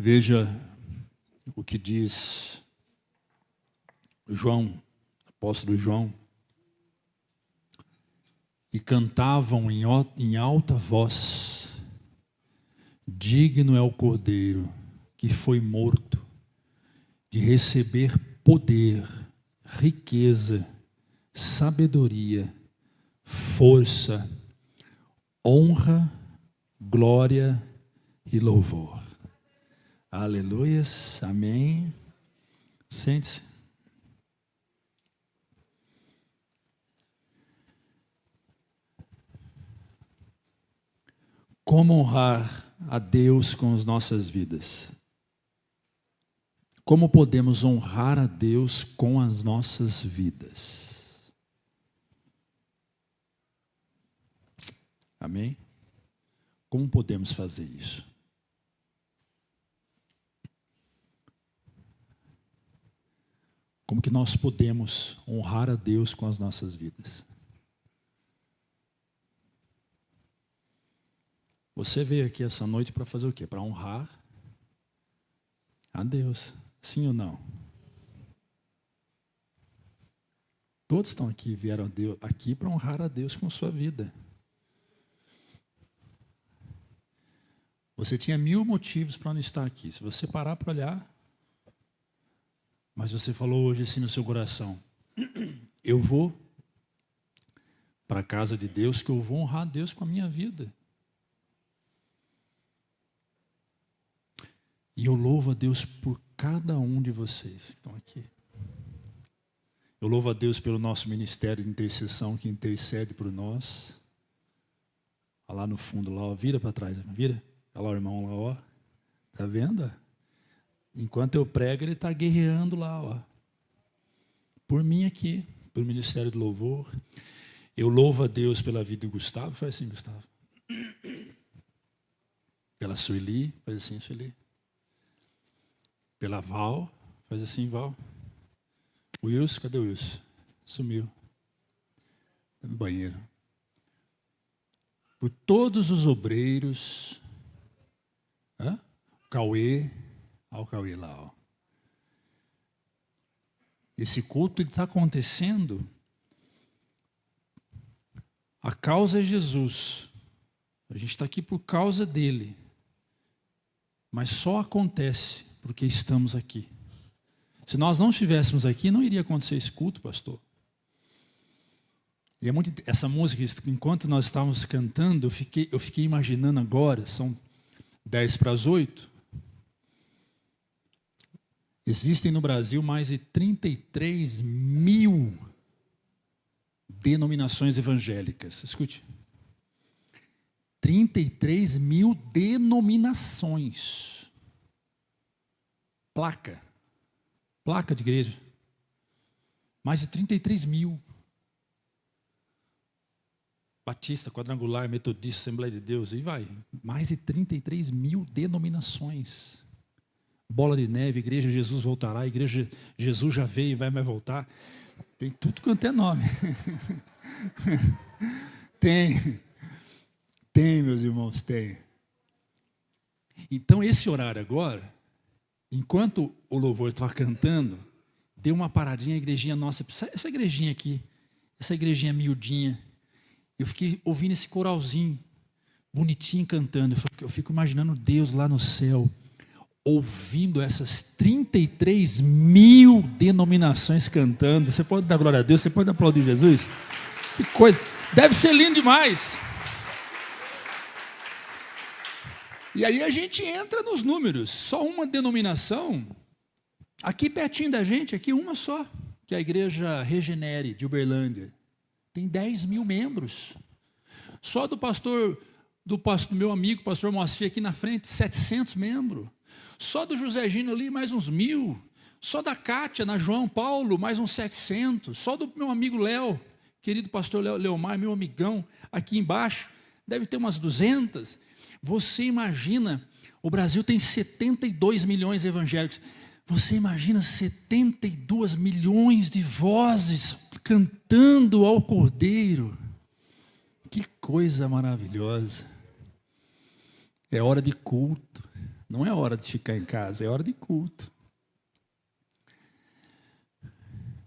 Veja o que diz João, apóstolo João. E cantavam em alta voz: digno é o Cordeiro que foi morto de receber poder, riqueza, sabedoria, força, honra, glória e louvor. Aleluias, amém. Sente-se. Como honrar a Deus com as nossas vidas? Como podemos honrar a Deus com as nossas vidas? Amém? Como podemos fazer isso? Como que nós podemos honrar a Deus com as nossas vidas? Você veio aqui essa noite para fazer o quê? Para honrar a Deus. Sim ou não? Todos estão aqui, vieram aqui para honrar a Deus com sua vida. Você tinha 1000 motivos para não estar aqui. Se você parar para olhar, mas você falou hoje assim no seu coração: eu vou para a casa de Deus, que eu vou honrar a Deus com a minha vida. E eu louvo a Deus por cada um de vocês que estão aqui. Eu louvo a Deus pelo nosso ministério de intercessão que intercede por nós. Olha lá no fundo, lá, ó, vira para trás, vira. Olha lá o irmão lá, ó. Está vendo? Enquanto eu prego, ele está guerreando lá, ó. Por mim aqui, pelo ministério do louvor. Eu louvo a Deus pela vida de Gustavo. Faz assim, Gustavo. Pela Sueli, faz assim, Sueli. Pela Val, faz assim, Val. Wilson, cadê o Wilson? Sumiu. Está no banheiro. Por todos os obreiros. Cauê. Olha o Cauê lá. Ó. Esse culto está acontecendo. A causa é Jesus. A gente está aqui por causa dele. Mas só acontece porque estamos aqui. Se nós não estivéssemos aqui, não iria acontecer esse culto, pastor. E é muito essa música, enquanto nós estávamos cantando, eu fiquei imaginando agora, são 7:50. Existem no Brasil mais de 33 mil denominações evangélicas. Escute. 33 mil denominações. Placa de igreja. Mais de 33 mil. Batista, Quadrangular, Metodista, Assembleia de Deus, e vai. Mais de 33 mil denominações. Bola de Neve, Igreja Jesus voltará, Igreja Jesus já veio e vai mais voltar. Tem tudo quanto é nome. Tem, meus irmãos, tem. Então, esse horário agora, enquanto o louvor estava cantando, deu uma paradinha, a igrejinha nossa, essa igrejinha aqui, essa igrejinha miudinha, eu fiquei ouvindo esse coralzinho, bonitinho cantando, eu fico imaginando Deus lá no céu, ouvindo essas 33 mil denominações cantando. Você pode dar glória a Deus, você pode aplaudir Jesus? Que coisa, deve ser lindo demais. E aí a gente entra nos números, só uma denominação, aqui pertinho da gente, aqui uma só, que é a Igreja Regenere, de Uberlândia, tem 10 mil membros. Só do meu amigo, pastor Moacir, aqui na frente, 700 membros. Só do José Gino ali, mais uns 1000. Só da Cátia, na João Paulo, mais uns 700. Só do meu amigo Léo, querido pastor Leomar, meu amigão, aqui embaixo, deve ter umas 200. Você imagina, o Brasil tem 72 milhões de evangélicos. Você imagina 72 milhões de vozes cantando ao Cordeiro. Que coisa maravilhosa. É hora de culto. Não é hora de ficar em casa, é hora de culto.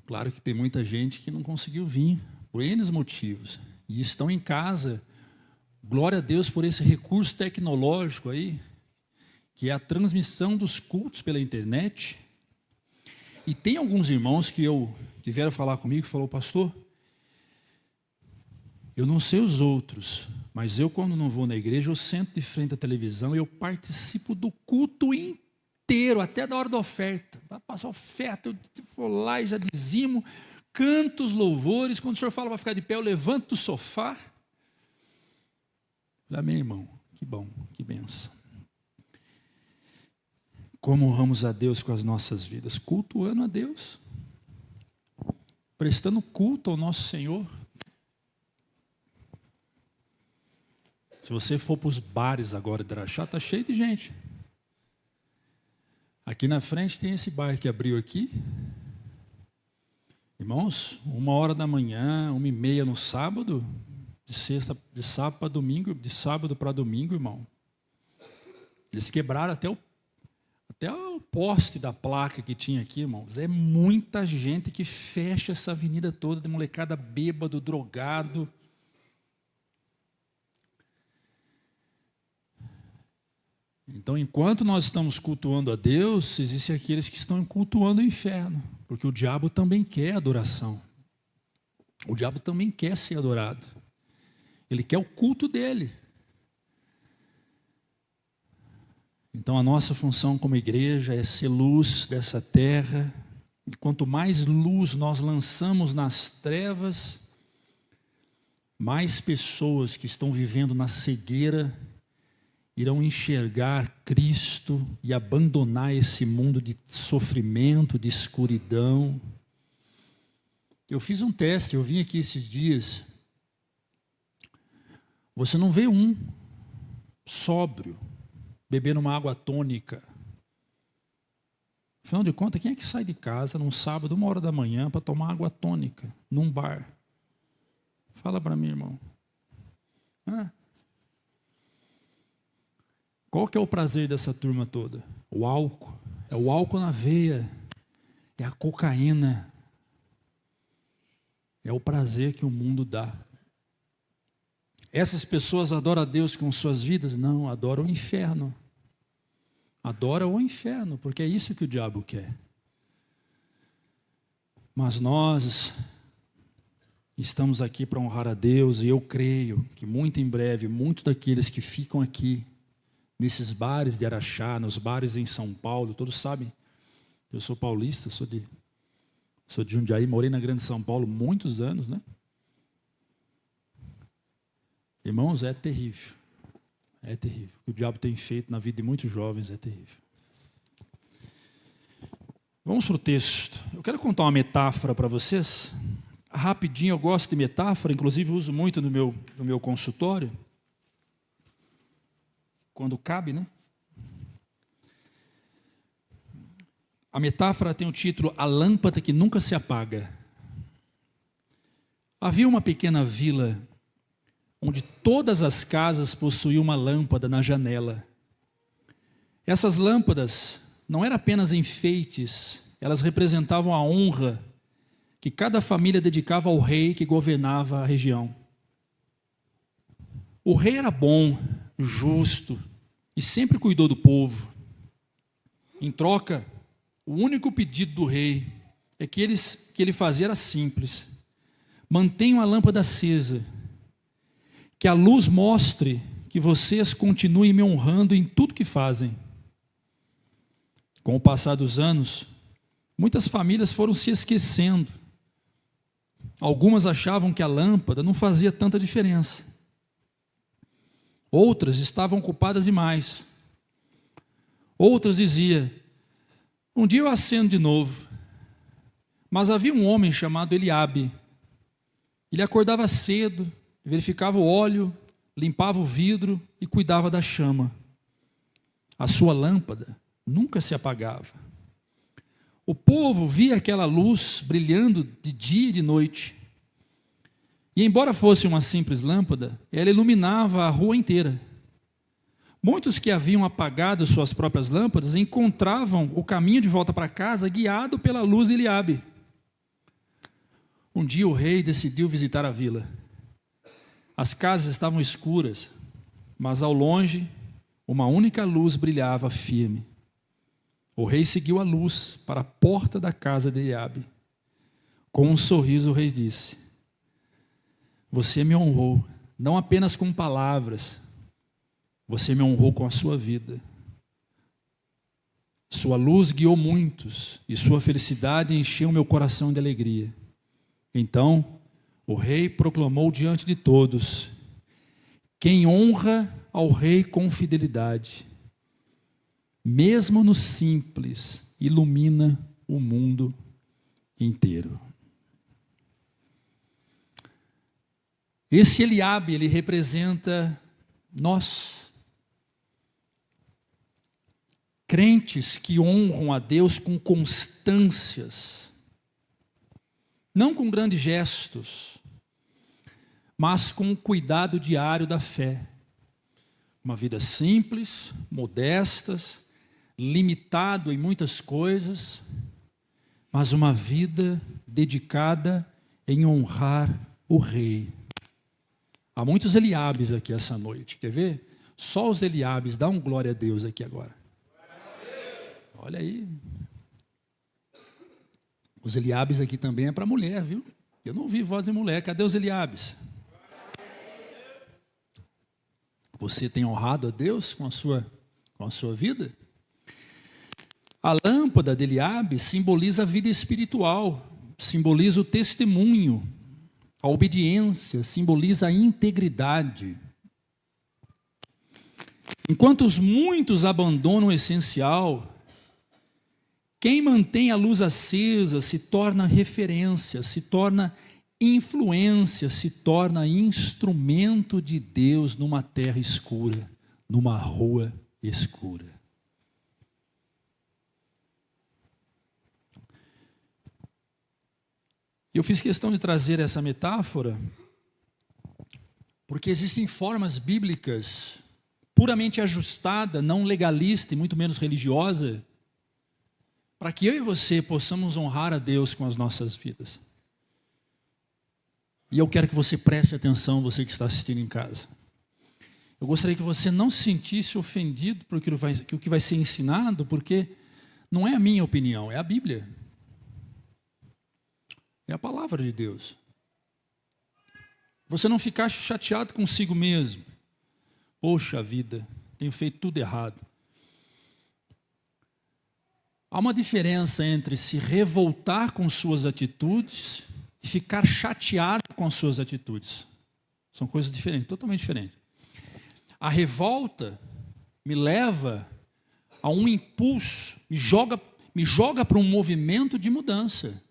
Claro que tem muita gente que não conseguiu vir, por N motivos, e estão em casa. Glória a Deus por esse recurso tecnológico aí, que é a transmissão dos cultos pela internet. E tem alguns irmãos que vieram falar comigo e falou: pastor, eu não sei os outros, mas eu, quando não vou na igreja, eu sento de frente à televisão e eu participo do culto inteiro, até da hora da oferta. Vai passar oferta, eu vou lá e já dizimo, canto os louvores. Quando o senhor fala para ficar de pé, eu levanto do sofá. Amém, irmão? Que bom, que benção. Como honramos a Deus com as nossas vidas? Cultuando a Deus, prestando culto ao nosso Senhor. Se você for para os bares agora de Araxá, está cheio de gente. Aqui na frente tem esse bar que abriu aqui. Irmãos, 1h da manhã, 1h30 no sábado, de sábado para domingo, de sábado para domingo, irmão. Eles quebraram até o poste da placa que tinha aqui, irmãos. É muita gente que fecha essa avenida toda de molecada bêbado, drogado. Então, enquanto nós estamos cultuando a Deus, existem aqueles que estão cultuando o inferno, porque o diabo também quer adoração. O diabo também quer ser adorado. Ele quer o culto dele. Então, a nossa função como igreja é ser luz dessa terra. E quanto mais luz nós lançamos nas trevas, mais pessoas que estão vivendo na cegueira irão enxergar Cristo e abandonar esse mundo de sofrimento, de escuridão. Eu fiz um teste, eu vim aqui esses dias. Você não vê um sóbrio bebendo uma água tônica. Afinal de contas, quem é que sai de casa num sábado, 1h da manhã, para tomar água tônica, num bar? Fala para mim, irmão. Qual que é o prazer dessa turma toda? O álcool. É o álcool na veia. É a cocaína. É o prazer que o mundo dá. Essas pessoas adoram a Deus com suas vidas? Não, adoram o inferno. Adoram o inferno, porque é isso que o diabo quer. Mas nós estamos aqui para honrar a Deus, e eu creio que muito em breve, muitos daqueles que ficam aqui, nesses bares de Araxá, nos bares em São Paulo, todos sabem, eu sou paulista, sou de Jundiaí, morei na Grande São Paulo muitos anos, né? Irmãos, é terrível. É terrível. O que o diabo tem feito na vida de muitos jovens é terrível. Vamos para o texto. Eu quero contar uma metáfora para vocês. Rapidinho, eu gosto de metáfora, inclusive uso muito no meu consultório. Quando cabe, né? A metáfora tem o título A Lâmpada que Nunca se Apaga. Havia uma pequena vila onde todas as casas possuíam uma lâmpada na janela. Essas lâmpadas não eram apenas enfeites, elas representavam a honra que cada família dedicava ao rei que governava a região. O rei era bom, justo e sempre cuidou do povo. Em troca, o único pedido do rei é que ele fazia era simples: mantenham a lâmpada acesa, que a luz mostre que vocês continuem me honrando em tudo que fazem. Com o passar dos anos, muitas famílias foram se esquecendo. Algumas achavam que a lâmpada não fazia tanta diferença. Outras estavam ocupadas demais. Outras diziam: um dia eu acendo de novo. Mas havia um homem chamado Eliabe. Ele acordava cedo, verificava o óleo, limpava o vidro e cuidava da chama. A sua lâmpada nunca se apagava. O povo via aquela luz brilhando de dia e de noite. E embora fosse uma simples lâmpada, ela iluminava a rua inteira. Muitos que haviam apagado suas próprias lâmpadas encontravam o caminho de volta para casa guiado pela luz de Eliabe. Um dia o rei decidiu visitar a vila. As casas estavam escuras, mas ao longe uma única luz brilhava firme. O rei seguiu a luz para a porta da casa de Eliabe. Com um sorriso o rei disse: você me honrou, não apenas com palavras, você me honrou com a sua vida. Sua luz guiou muitos e sua felicidade encheu meu coração de alegria. Então o rei proclamou diante de todos: quem honra ao rei com fidelidade, mesmo no simples, ilumina o mundo inteiro. Esse Eliabe, ele representa nós, crentes que honram a Deus com constâncias, não com grandes gestos, mas com o cuidado diário da fé. Uma vida simples, modesta, limitado em muitas coisas, mas uma vida dedicada em honrar o rei. Há muitos Eliabes aqui essa noite, quer ver? Só os Eliabes, dá um glória a Deus aqui agora. Olha aí. Os Eliabes aqui também é para mulher, viu? Eu não ouvi voz de mulher, cadê os Eliabes? Você tem honrado a Deus com a sua vida? A lâmpada de Eliabe simboliza a vida espiritual, simboliza o testemunho. A obediência simboliza a integridade. Enquanto os muitos abandonam o essencial, quem mantém a luz acesa se torna referência, se torna influência, se torna instrumento de Deus numa terra escura, numa rua escura. Eu fiz questão de trazer essa metáfora porque existem formas bíblicas puramente ajustada, não legalista e muito menos religiosa, para que eu e você possamos honrar a Deus com as nossas vidas. E eu quero que você preste atenção, você que está assistindo em casa. Eu gostaria que você não se sentisse ofendido por o que vai ser ensinado, porque não é a minha opinião, é a Bíblia. É a palavra de Deus. Você não ficar chateado consigo mesmo. Poxa vida, tenho feito tudo errado. Há uma diferença entre se revoltar com suas atitudes e ficar chateado com as suas atitudes. São coisas diferentes, totalmente diferentes. A revolta me leva a um impulso, me joga para um movimento de mudança.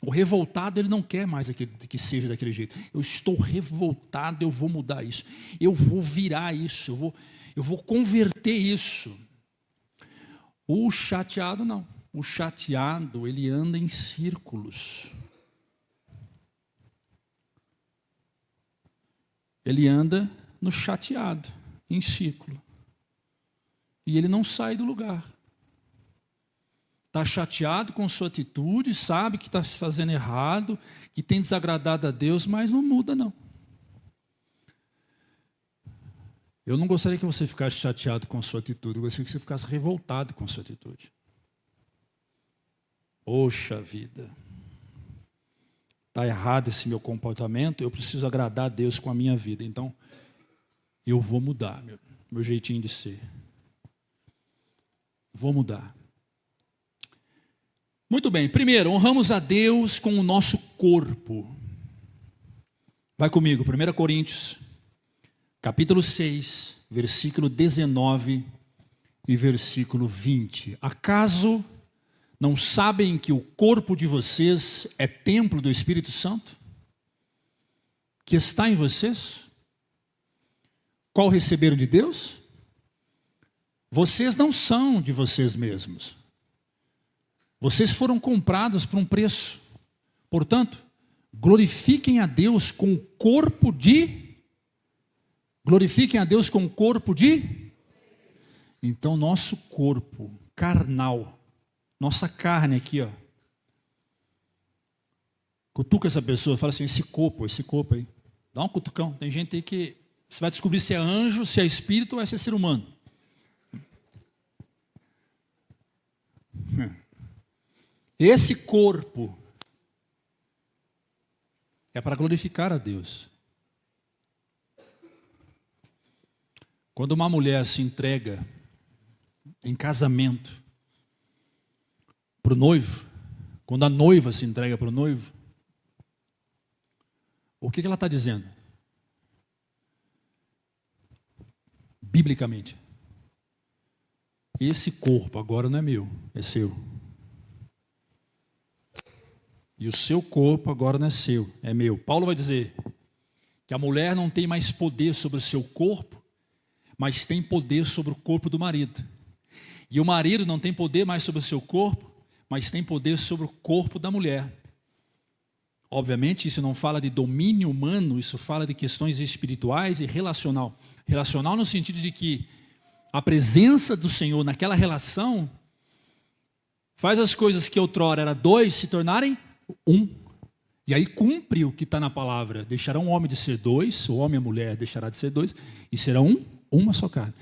O revoltado, ele não quer mais que seja daquele jeito. Eu estou revoltado, eu vou mudar isso. Eu vou virar isso, eu vou converter isso. O chateado não. O chateado, ele anda em círculos. Ele anda no chateado, em círculo. E ele não sai do lugar. Está chateado com sua atitude, sabe que está se fazendo errado, que tem desagradado a Deus, mas não muda não. Eu não gostaria que você ficasse chateado com a sua atitude, eu gostaria que você ficasse revoltado com a sua atitude. Poxa vida, está errado esse meu comportamento, eu preciso agradar a Deus com a minha vida, então eu vou mudar meu jeitinho de ser. Vou mudar. Muito bem, primeiro, honramos a Deus com o nosso corpo. Vai comigo, 1 Coríntios, capítulo 6, versículo 19 e versículo 20. Acaso não sabem que o corpo de vocês é templo do Espírito Santo, que está em vocês, qual receberam de Deus? Vocês não são de vocês mesmos. Vocês foram comprados por um preço. Portanto, glorifiquem a Deus com o corpo de Glorifiquem a Deus com o corpo de... Então, nosso corpo carnal, nossa carne aqui, ó. Cutuca essa pessoa, fala assim, esse corpo aí. Dá um cutucão. Tem gente aí que você vai descobrir se é anjo, se é espírito ou é ser humano. Esse corpo é para glorificar a Deus. Quando uma mulher se entrega em casamento para o noivo, quando a noiva se entrega para o noivo, o que ela está dizendo? Biblicamente, esse corpo agora não é meu, é seu. E o seu corpo agora não é seu, é meu. Paulo vai dizer que a mulher não tem mais poder sobre o seu corpo, mas tem poder sobre o corpo do marido. E o marido não tem poder mais sobre o seu corpo, mas tem poder sobre o corpo da mulher. Obviamente, isso não fala de domínio humano, isso fala de questões espirituais e relacional. Relacional no sentido de que a presença do Senhor naquela relação faz as coisas que outrora eram dois se tornarem um. E aí cumpre o que está na palavra. Deixará um homem de ser dois, o homem e a mulher deixará de ser dois, e será uma só carne.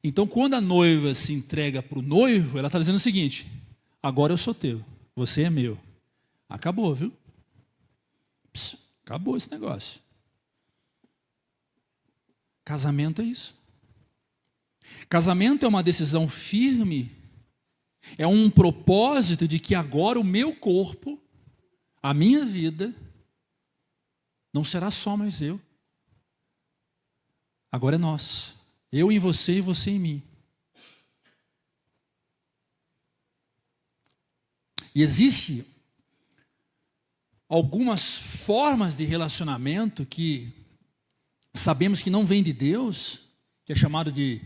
Então, quando a noiva se entrega para o noivo, ela está dizendo o seguinte: agora eu sou teu, você é meu. Acabou, viu? Acabou esse negócio. Casamento é isso. Casamento é uma decisão firme, é um propósito de que agora o meu corpo, a minha vida, não será só mais eu. Agora é nós. Eu em você e você em mim. E existe algumas formas de relacionamento que sabemos que não vem de Deus, que é chamado de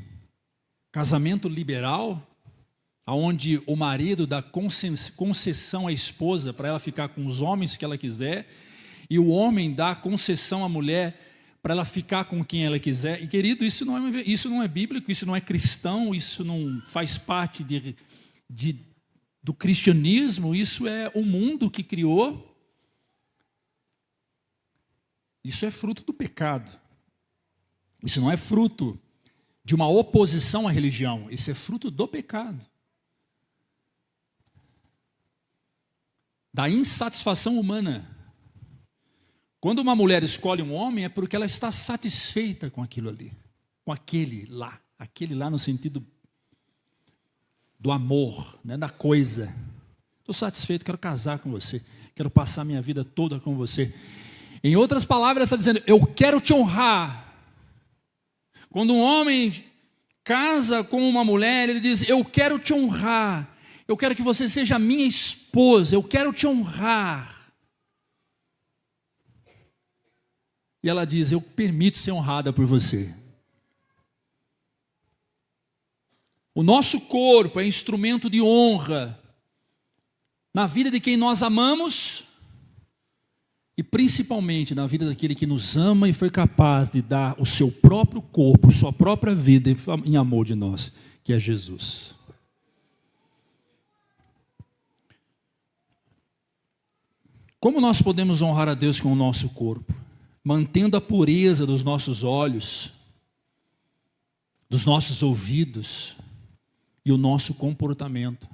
casamento liberal, onde o marido dá concessão à esposa para ela ficar com os homens que ela quiser, e o homem dá concessão à mulher para ela ficar com quem ela quiser. E querido, isso não é bíblico, isso não é cristão, isso não faz parte do cristianismo, isso é o mundo que criou. Isso é fruto do pecado. Isso não é fruto de uma oposição à religião, isso é fruto do pecado. Da insatisfação humana. Quando uma mulher escolhe um homem, é porque ela está satisfeita com aquilo ali, com aquele lá no sentido do amor, né, da coisa. Estou satisfeito, quero casar com você, quero passar minha vida toda com você. Em outras palavras, está dizendo, eu quero te honrar. Quando um homem casa com uma mulher, ele diz, eu quero te honrar, eu quero que você seja minha esposa, eu quero te honrar. E ela diz, eu permito ser honrada por você. O nosso corpo é instrumento de honra na vida de quem nós amamos e principalmente na vida daquele que nos ama e foi capaz de dar o seu próprio corpo, sua própria vida em amor de nós, que é Jesus. Como nós podemos honrar a Deus com o nosso corpo? Mantendo a pureza dos nossos olhos, dos nossos ouvidos e o nosso comportamento.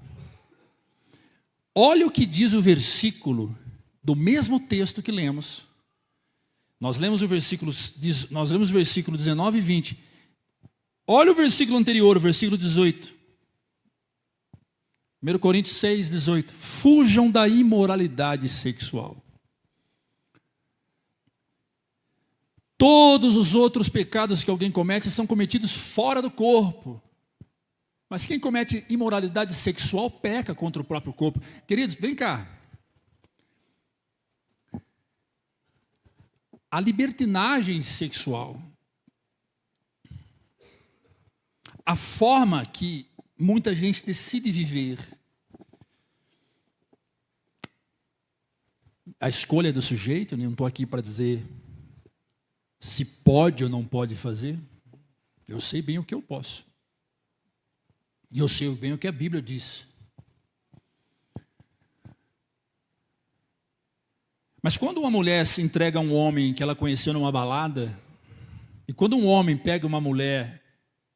Olha o que diz o versículo do mesmo texto que lemos. Nós lemos o versículo 19 e 20. Olha o versículo anterior, o versículo 18. 1 Coríntios 6, 18. Fujam da imoralidade sexual. Todos os outros pecados que alguém comete são cometidos fora do corpo. Mas quem comete imoralidade sexual peca contra o próprio corpo. Queridos, vem cá. A libertinagem sexual, a forma que muita gente decide viver, a escolha do sujeito, eu não estou aqui para dizer se pode ou não pode fazer. Eu sei bem o que eu posso. E eu sei bem o que a Bíblia diz. Mas quando uma mulher se entrega a um homem que ela conheceu numa balada, e quando um homem pega uma mulher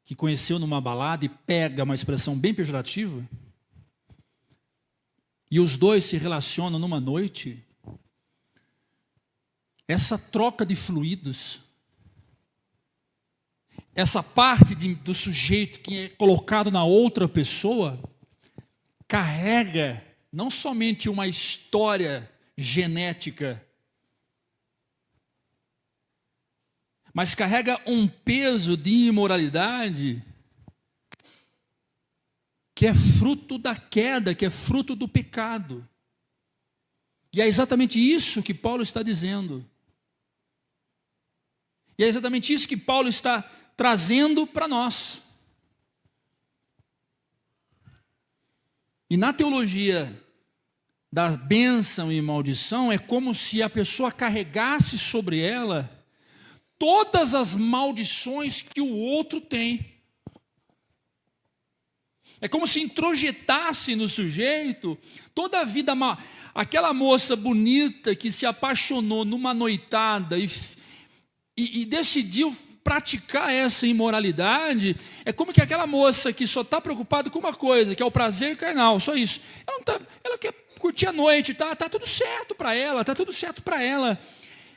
que conheceu numa balada e pega uma expressão bem pejorativa, e os dois se relacionam numa noite, essa troca de fluidos, essa parte do sujeito que é colocado na outra pessoa, carrega não somente uma história genética, mas carrega um peso de imoralidade que é fruto da queda, que é fruto do pecado. E é exatamente isso que Paulo está dizendo. E é exatamente isso que Paulo está trazendo para nós. E na teologia da bênção e maldição, é como se a pessoa carregasse sobre ela todas as maldições que o outro tem. É como se introjetasse no sujeito toda a vida mal. Aquela moça bonita que se apaixonou numa noitada e decidiu praticar essa imoralidade, é como que aquela moça que só está preocupada com uma coisa, que é o prazer carnal, só isso. Ela quer curtir a noite, tá tudo certo para ela, tá tudo certo para ela.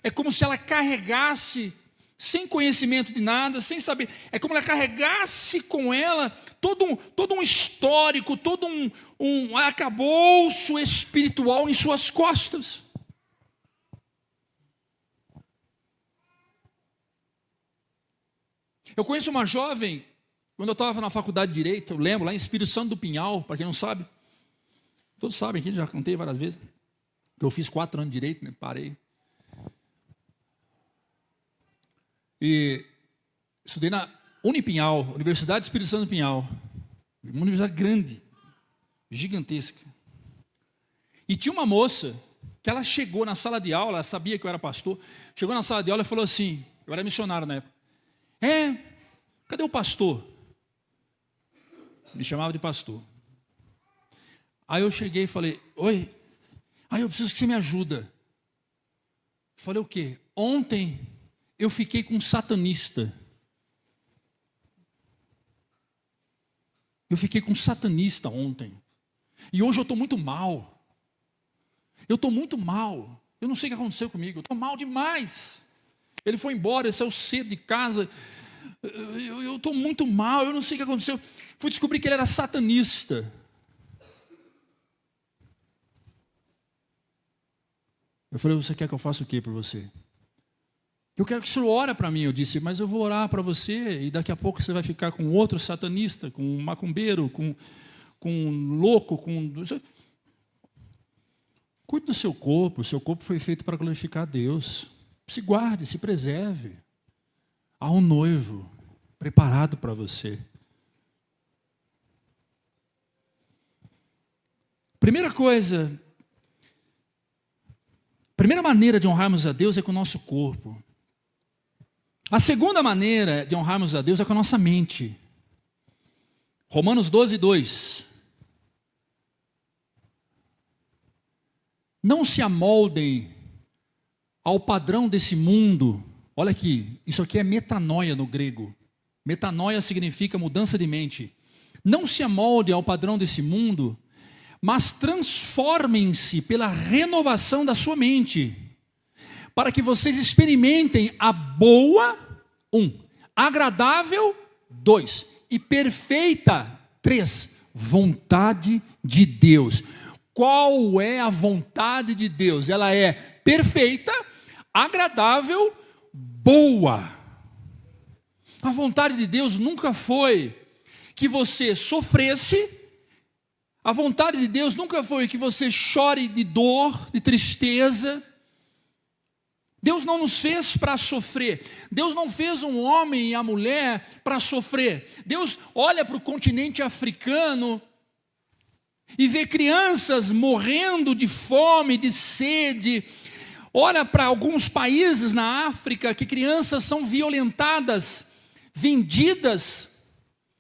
É como se ela carregasse, sem conhecimento de nada, sem saber, é como ela carregasse com ela todo um histórico, todo um arcabouço espiritual em suas costas. Eu conheço uma jovem, quando eu estava na faculdade de Direito, eu lembro, lá em Espírito Santo do Pinhal, para quem não sabe, todos sabem aqui, já contei várias vezes, eu fiz 4 anos de Direito, né, parei. E estudei na Unipinhal, Universidade do Espírito Santo do Pinhal, uma universidade grande, gigantesca. E tinha uma moça, que ela chegou na sala de aula, ela sabia que eu era pastor, chegou na sala de aula e falou assim, eu era missionário na época, cadê o pastor? Me chamava de pastor. Aí eu cheguei e falei, oi, eu preciso que você me ajuda. Falei, o quê? Ontem eu fiquei com um satanista. Eu fiquei com um satanista ontem. E hoje eu estou muito mal. Eu estou muito mal. Eu não sei o que aconteceu comigo. Eu estou mal demais. Ele foi embora, ele saiu cedo de casa. Eu estou muito mal, eu não sei o que aconteceu. Fui descobrir que ele era satanista. Eu falei, você quer que eu faça o quê por você? Eu quero que o senhor ore para mim. Eu disse, mas eu vou orar para você e daqui a pouco você vai ficar com outro satanista, com um macumbeiro, com um louco, Cuide do seu corpo. O seu corpo foi feito para glorificar a Deus. Se guarde, se preserve. Há um noivo preparado para você. Primeira maneira de honrarmos a Deus é com o nosso corpo. A segunda maneira de honrarmos a Deus é com a nossa mente. Romanos 12, 2. Não se amoldem ao padrão desse mundo. Olha aqui, isso aqui é metanoia no grego. Metanoia significa mudança de mente. Não se amoldem ao padrão desse mundo, mas transformem-se pela renovação da sua mente, para que vocês experimentem a boa, 1, agradável, 2, e perfeita, 3, vontade de Deus. Qual é a vontade de Deus? Ela é perfeita, agradável, boa. A vontade de Deus nunca foi que você sofresse. A vontade de Deus nunca foi que você chore de dor, de tristeza. Deus não nos fez para sofrer. Deus não fez um homem e a mulher para sofrer. Deus olha para o continente africano e vê crianças morrendo de fome, de sede, Olha para alguns países na África que crianças são violentadas, vendidas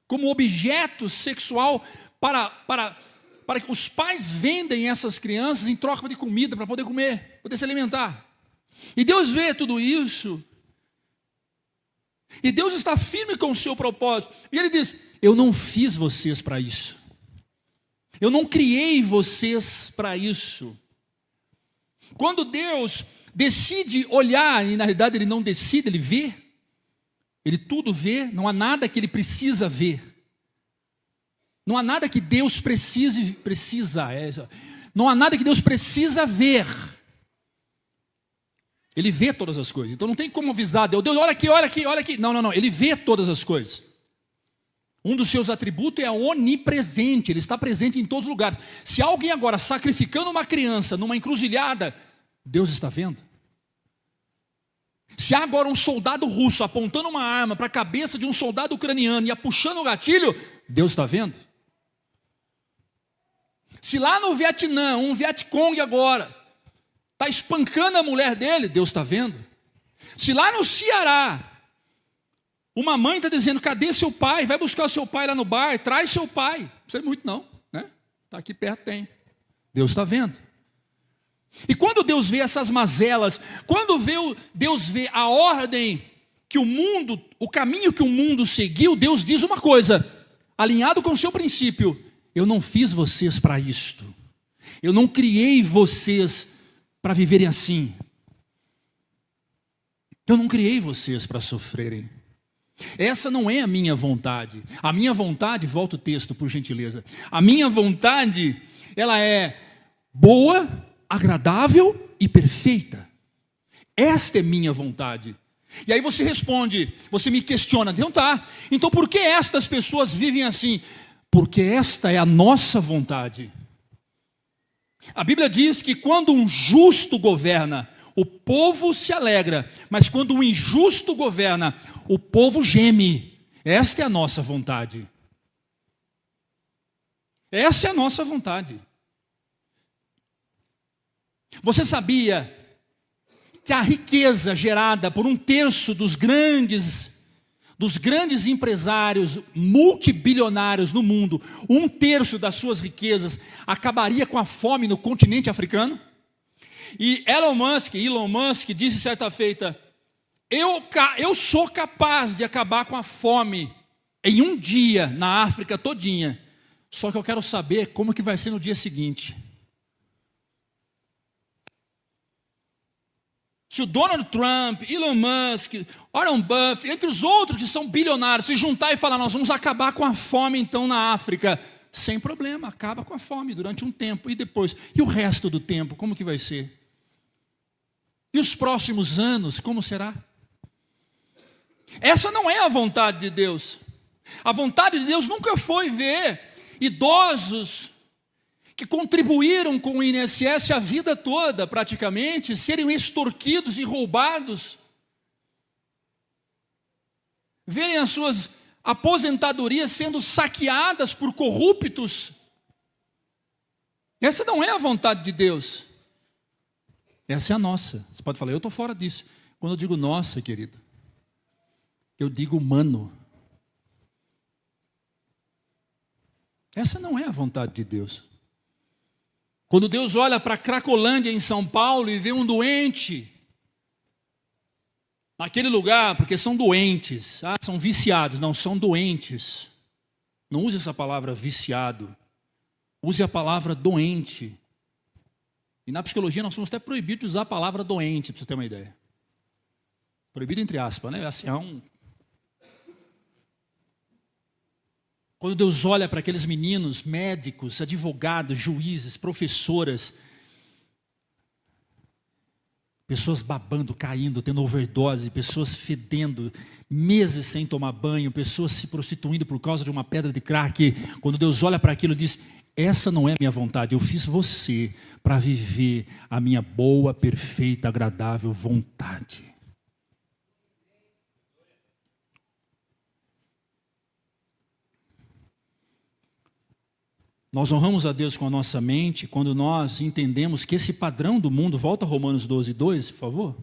como objeto sexual para que os pais vendem essas crianças em troca de comida para poder comer, poder se alimentar. E Deus vê tudo isso. E Deus está firme com o seu propósito. E Ele diz: eu não fiz vocês para isso. Eu não criei vocês para isso. Quando Deus decide olhar, e na realidade Ele não decide, Ele vê. Ele tudo vê, não há nada que Ele precisa ver. Não há nada que Deus não há nada que Deus precisa ver. Ele vê todas as coisas. Então não tem como avisar Deus, olha aqui, olha aqui, olha aqui. Não. Ele vê todas as coisas. Um dos seus atributos é onipresente. Ele está presente em todos os lugares. Se alguém agora sacrificando uma criança numa encruzilhada, Deus está vendo. Se há agora um soldado russo apontando uma arma para a cabeça de um soldado ucraniano e puxando o gatilho, Deus está vendo. Se lá no Vietnã, um Vietcong agora está espancando a mulher dele, Deus está vendo. Se lá no Ceará, uma mãe está dizendo: cadê seu pai? Vai buscar o seu pai lá no bar, traz seu pai. Não precisa muito não, né? Está aqui perto, tem. Deus está vendo. E quando Deus vê essas mazelas, quando Deus vê a ordem que o mundo, o caminho que o mundo seguiu, Deus diz uma coisa, alinhado com o seu princípio: eu não fiz vocês para isto. Eu não criei vocês para viverem assim. Eu não criei vocês para sofrerem. Essa não é a minha vontade. A minha vontade, volta o texto por gentileza. A minha vontade, ela é boa, agradável e perfeita. Esta é minha vontade. E aí você responde, você me questiona: então tá, então por que estas pessoas vivem assim? Porque esta é a nossa vontade. A Bíblia diz que quando um justo governa, o povo se alegra, mas quando um injusto governa, o povo geme. Esta é a nossa vontade. Essa é a nossa vontade. Você sabia que a riqueza gerada por 1/3 dos grandes empresários multibilionários no mundo, 1/3 das suas riquezas acabaria com a fome no continente africano? E Elon Musk disse certa feita: eu sou capaz de acabar com a fome em um dia na África todinha, só que eu quero saber como que vai ser no dia seguinte. Se o Donald Trump, Elon Musk, Warren Buffett, entre os outros que são bilionários, se juntar e falar: nós vamos acabar com a fome então na África, sem problema, acaba com a fome durante um tempo. E depois? E o resto do tempo, como que vai ser? E os próximos anos, como será? Essa não é a vontade de Deus. A vontade de Deus nunca foi ver idosos que contribuíram com o INSS a vida toda, praticamente, serem extorquidos e roubados, verem as suas aposentadorias sendo saqueadas por corruptos. Essa não é a vontade de Deus. Essa é a nossa. Você pode falar: eu estou fora disso. Quando eu digo nossa, querido, eu digo humano. Essa não é a vontade de Deus. Quando Deus olha para a Cracolândia em São Paulo e vê um doente naquele lugar, porque são doentes, são viciados, não, são doentes. Não use essa palavra viciado, use a palavra doente. E na psicologia nós somos até proibidos de usar a palavra doente, para você ter uma ideia. Proibido entre aspas, né? Assim, Quando Deus olha para aqueles meninos, médicos, advogados, juízes, professoras, pessoas babando, caindo, tendo overdose, pessoas fedendo, meses sem tomar banho, pessoas se prostituindo por causa de uma pedra de crack. Quando Deus olha para aquilo, diz: essa não é a minha vontade, eu fiz você para viver a minha boa, perfeita, agradável vontade. Nós honramos a Deus com a nossa mente quando nós entendemos que esse padrão do mundo, volta a Romanos 12, 2, por favor.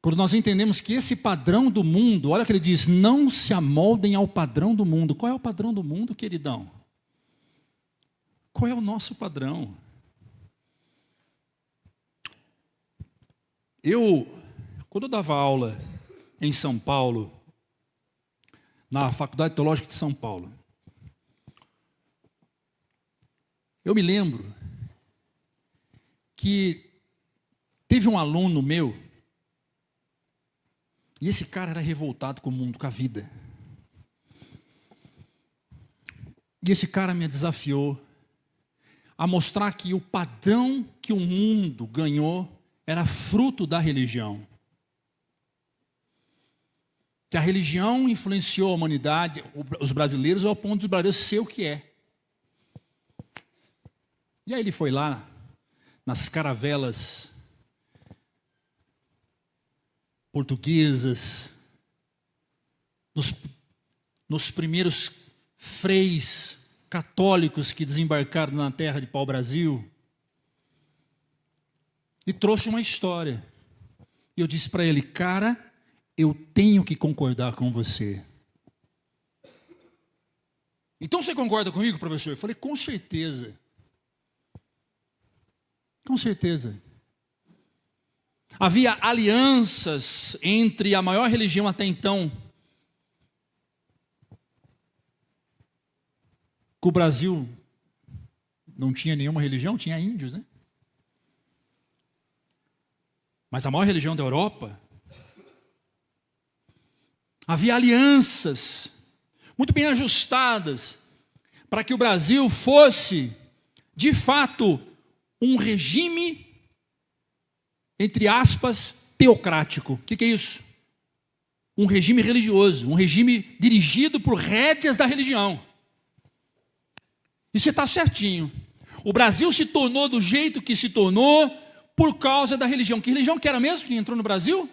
Quando nós entendemos que esse padrão do mundo, olha o que ele diz, não se amoldem ao padrão do mundo. Qual é o padrão do mundo, queridão? Qual é o nosso padrão? Quando eu dava aula em São Paulo, na Faculdade Teológica de São Paulo, eu me lembro que teve um aluno meu, e esse cara era revoltado com o mundo, com a vida. E esse cara me desafiou a mostrar que o padrão que o mundo ganhou era fruto da religião. Que a religião influenciou a humanidade, os brasileiros, ao ponto dos brasileiros ser o que é. E aí ele foi lá, nas caravelas portuguesas, nos primeiros freis católicos que desembarcaram na terra de pau-brasil, e trouxe uma história. E eu disse para ele, cara, eu tenho que concordar com você. Então você concorda comigo, professor? Eu falei, com certeza. Com certeza. Havia alianças entre a maior religião até então, que o Brasil não tinha nenhuma religião, tinha índios, né? Mas a maior religião da Europa, havia alianças muito bem ajustadas para que o Brasil fosse, de fato, um regime, entre aspas, teocrático. O que é isso? Um regime religioso, um regime dirigido por rédeas da religião. E você está certinho. O Brasil se tornou do jeito que se tornou por causa da religião. Que religião que era mesmo que entrou no Brasil?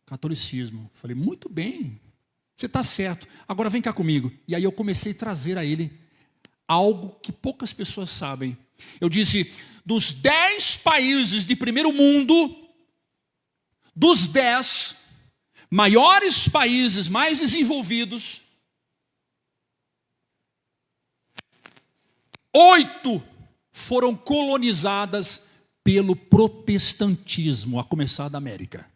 Catolicismo. Falei, muito bem, você está certo. Agora vem cá comigo. E aí eu comecei a trazer a ele algo que poucas pessoas sabem. Eu disse, dos 10 países de primeiro mundo, dos 10 maiores países mais desenvolvidos, 8 foram colonizadas pelo protestantismo, a começar da América.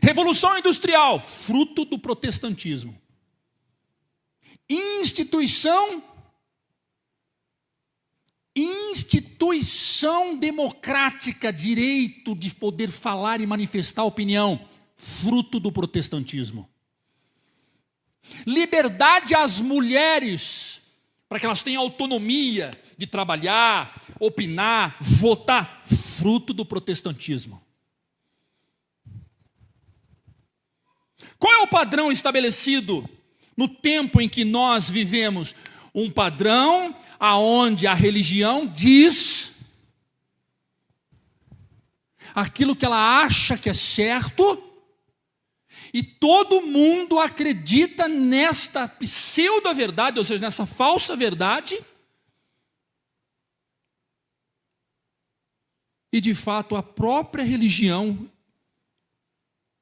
Revolução Industrial, fruto do protestantismo. Instituição democrática, direito de poder falar e manifestar opinião, fruto do protestantismo. Liberdade às mulheres, para que elas tenham autonomia de trabalhar, opinar, votar, fruto do protestantismo. Qual é o padrão estabelecido no tempo em que nós vivemos? Um padrão aonde a religião diz aquilo que ela acha que é certo, e todo mundo acredita nesta pseudo-verdade, ou seja, nessa falsa verdade, e de fato a própria religião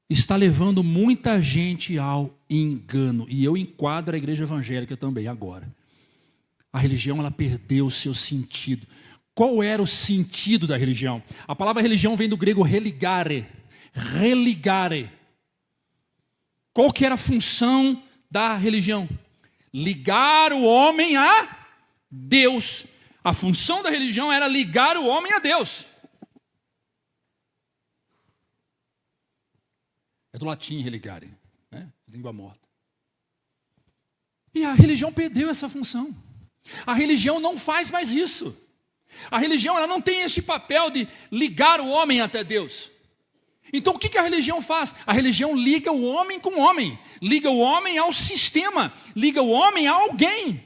está levando muita gente ao engano. E eu enquadro a igreja evangélica também agora. A religião, ela perdeu o seu sentido. Qual era o sentido da religião? A palavra religião vem do grego religare. Religare. Qual que era a função da religião? Ligar o homem a Deus. A função da religião era ligar o homem a Deus. É do latim religare, né? Língua morta. E a religião perdeu essa função. A religião não faz mais isso. A religião, ela não tem esse papel de ligar o homem até Deus. Então o que a religião faz? A religião liga o homem com o homem, liga o homem ao sistema, liga o homem a alguém.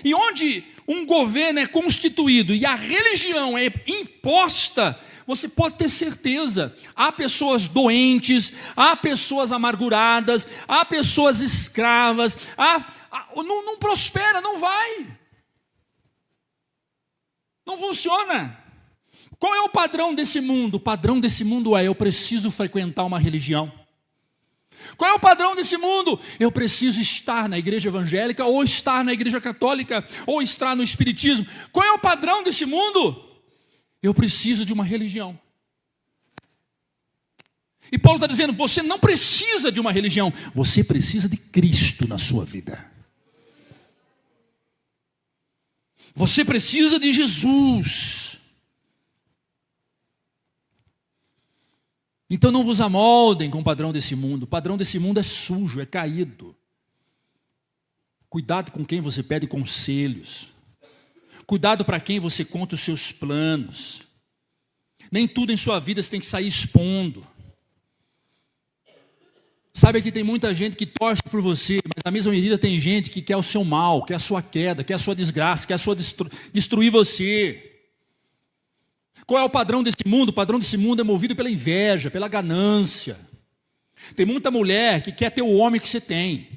E onde um governo é constituído e a religião é imposta você pode ter certeza, há pessoas doentes, há pessoas amarguradas, há pessoas escravas, não prospera, não vai. Não funciona. Qual é o padrão desse mundo? O padrão desse mundo é: eu preciso frequentar uma religião. Qual é o padrão desse mundo? Eu preciso estar na igreja evangélica, ou estar na igreja católica, ou estar no espiritismo. Qual é o padrão desse mundo? Eu preciso de uma religião. E Paulo está dizendo: você não precisa de uma religião, você precisa de Cristo na sua vida. Você precisa de Jesus. Então não vos amoldem com o padrão desse mundo. O padrão desse mundo é sujo, é caído. Cuidado com quem você pede conselhos. Cuidado para quem você conta os seus planos. Nem tudo em sua vida você tem que sair expondo. Sabe que tem muita gente que torce por você, mas na mesma medida tem gente que quer o seu mal, quer a sua queda, quer a sua desgraça, quer destruir você. Qual é o padrão desse mundo? O padrão desse mundo é movido pela inveja, pela ganância. Tem muita mulher que quer ter o homem que você tem.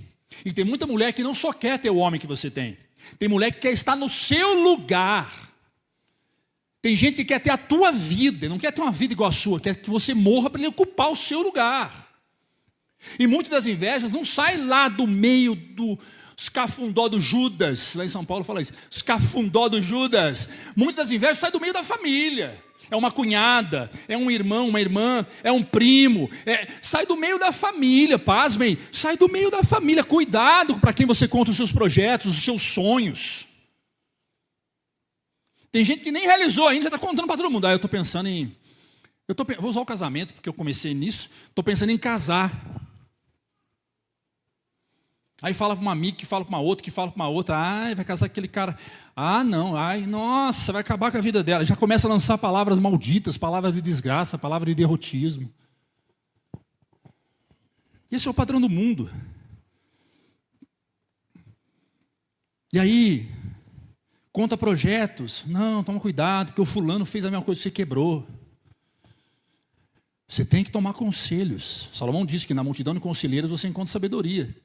E tem muita mulher que não só quer ter o homem que você tem. Tem mulher que quer estar no seu lugar. Tem gente que quer ter a tua vida, não quer ter uma vida igual a sua, quer que você morra para ele ocupar o seu lugar. E muitas das invejas não saem lá do meio do escafundó do Judas. Lá em São Paulo fala isso, escafundó do Judas. Muitas das invejas saem do meio da família. É uma cunhada, é um irmão, uma irmã, é um primo, sai do meio da família, pasmem, sai do meio da família. Cuidado para quem você conta os seus projetos, os seus sonhos. Tem gente que nem realizou ainda, já está contando para todo mundo. Eu estou pensando em... vou usar o casamento, porque eu comecei nisso. Estou pensando em casar. Aí fala para uma amiga, que fala para uma outra, que fala para uma outra. Vai casar com aquele cara. Não, nossa, vai acabar com a vida dela. Já começa a lançar palavras malditas, palavras de desgraça, palavras de derrotismo. Esse é o padrão do mundo. E aí, conta projetos. Não, toma cuidado, porque o fulano fez a mesma coisa que você quebrou. Você tem que tomar conselhos. Salomão disse que na multidão de conselheiros você encontra sabedoria.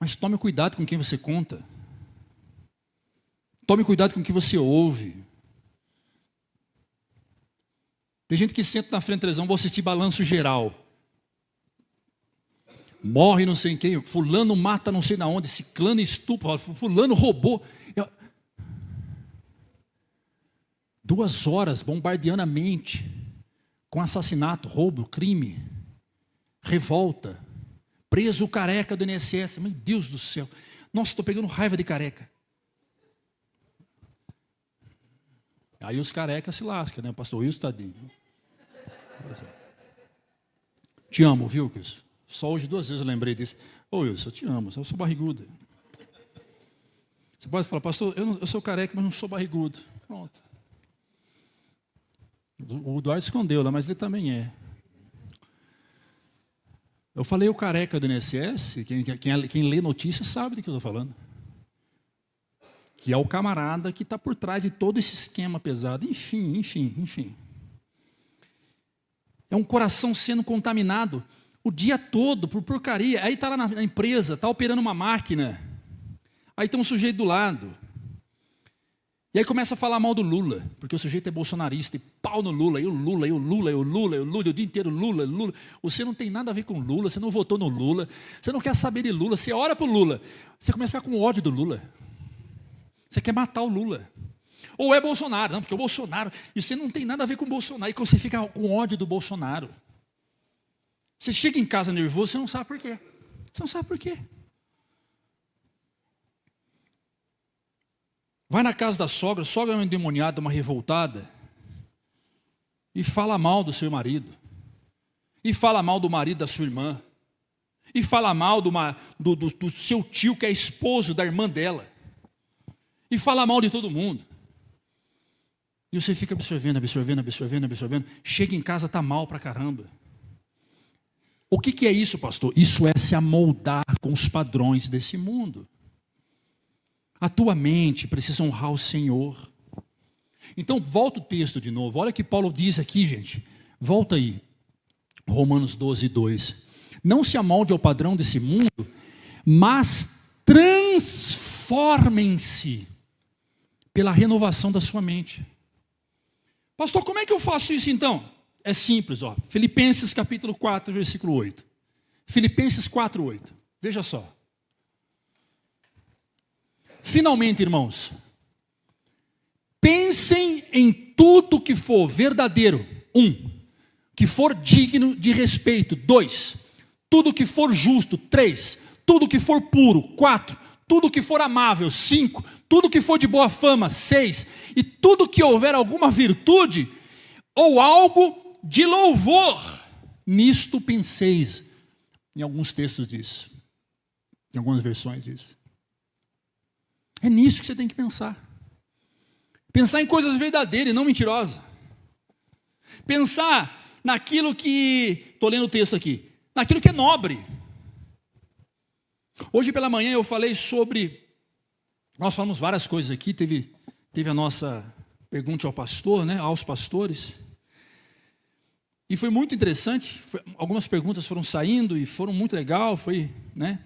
Mas tome cuidado com quem você conta. Tome cuidado com o que você ouve. Tem gente que senta na frente da televisão, vou assistir balanço geral. Morre não sei quem, fulano mata não sei na onde, ciclano estupra, fulano roubou. 2 horas bombardeando a mente com assassinato, roubo, crime, revolta. Preso o careca do INSS. Meu Deus do céu. Nossa, estou pegando raiva de careca. Aí os carecas se lascam, né? O pastor Wilson, tadinho. Te amo, viu, Wilson? Só hoje 2 vezes eu lembrei disso. Wilson, eu te amo, eu sou barrigudo. Você pode falar, pastor, eu sou careca, mas não sou barrigudo. Pronto. O Eduardo escondeu lá, mas ele também é. Eu falei o careca do INSS, quem lê notícias sabe do que eu estou falando. Que é o camarada que está por trás de todo esse esquema pesado. Enfim. É um coração sendo contaminado o dia todo por porcaria. Aí está lá na empresa, está operando uma máquina. Aí tem um sujeito do lado. E aí começa a falar mal do Lula, porque o sujeito é bolsonarista, e pau no Lula, e o Lula, o dia inteiro Lula. Você não tem nada a ver com Lula, você não votou no Lula, você não quer saber de Lula, você ora para o Lula, você começa a ficar com ódio do Lula. Você quer matar o Lula. Ou é Bolsonaro, não, porque o Bolsonaro, e você não tem nada a ver com o Bolsonaro, e você fica com ódio do Bolsonaro. Você chega em casa nervoso, você não sabe por quê. Você não sabe por quê. Vai na casa da sogra é uma endemoniada, uma revoltada, e fala mal do seu marido, e fala mal do marido da sua irmã, e fala mal do seu tio que é esposo da irmã dela, e fala mal de todo mundo. E você fica absorvendo, chega em casa, está mal pra caramba. O que é isso, pastor? Isso é se amoldar com os padrões desse mundo. A tua mente precisa honrar o Senhor. Então, volta o texto de novo. Olha o que Paulo diz aqui, gente. Volta aí. Romanos 12, 2. Não se amolde ao padrão desse mundo, mas transformem-se pela renovação da sua mente. Pastor, como é que eu faço isso então? É simples, ó. Filipenses capítulo 4, versículo 8. Filipenses 4, 8. Veja só. Finalmente, irmãos, pensem em tudo que for verdadeiro. 1. Que for digno de respeito. 2. Tudo que for justo. 3. Tudo que for puro. 4. Tudo que for amável. 5. Tudo que for de boa fama. 6. E tudo que houver alguma virtude ou algo de louvor, nisto penseis. Em alguns textos diz. Em algumas versões diz. É nisso que você tem que pensar. Pensar em coisas verdadeiras e não mentirosas. Pensar naquilo que, estou lendo o texto aqui, naquilo que é nobre. Hoje pela manhã eu falei sobre, nós falamos várias coisas aqui, teve a nossa pergunta ao pastor, né, aos pastores, e foi muito interessante, algumas perguntas foram saindo e foram muito legal, foi, né,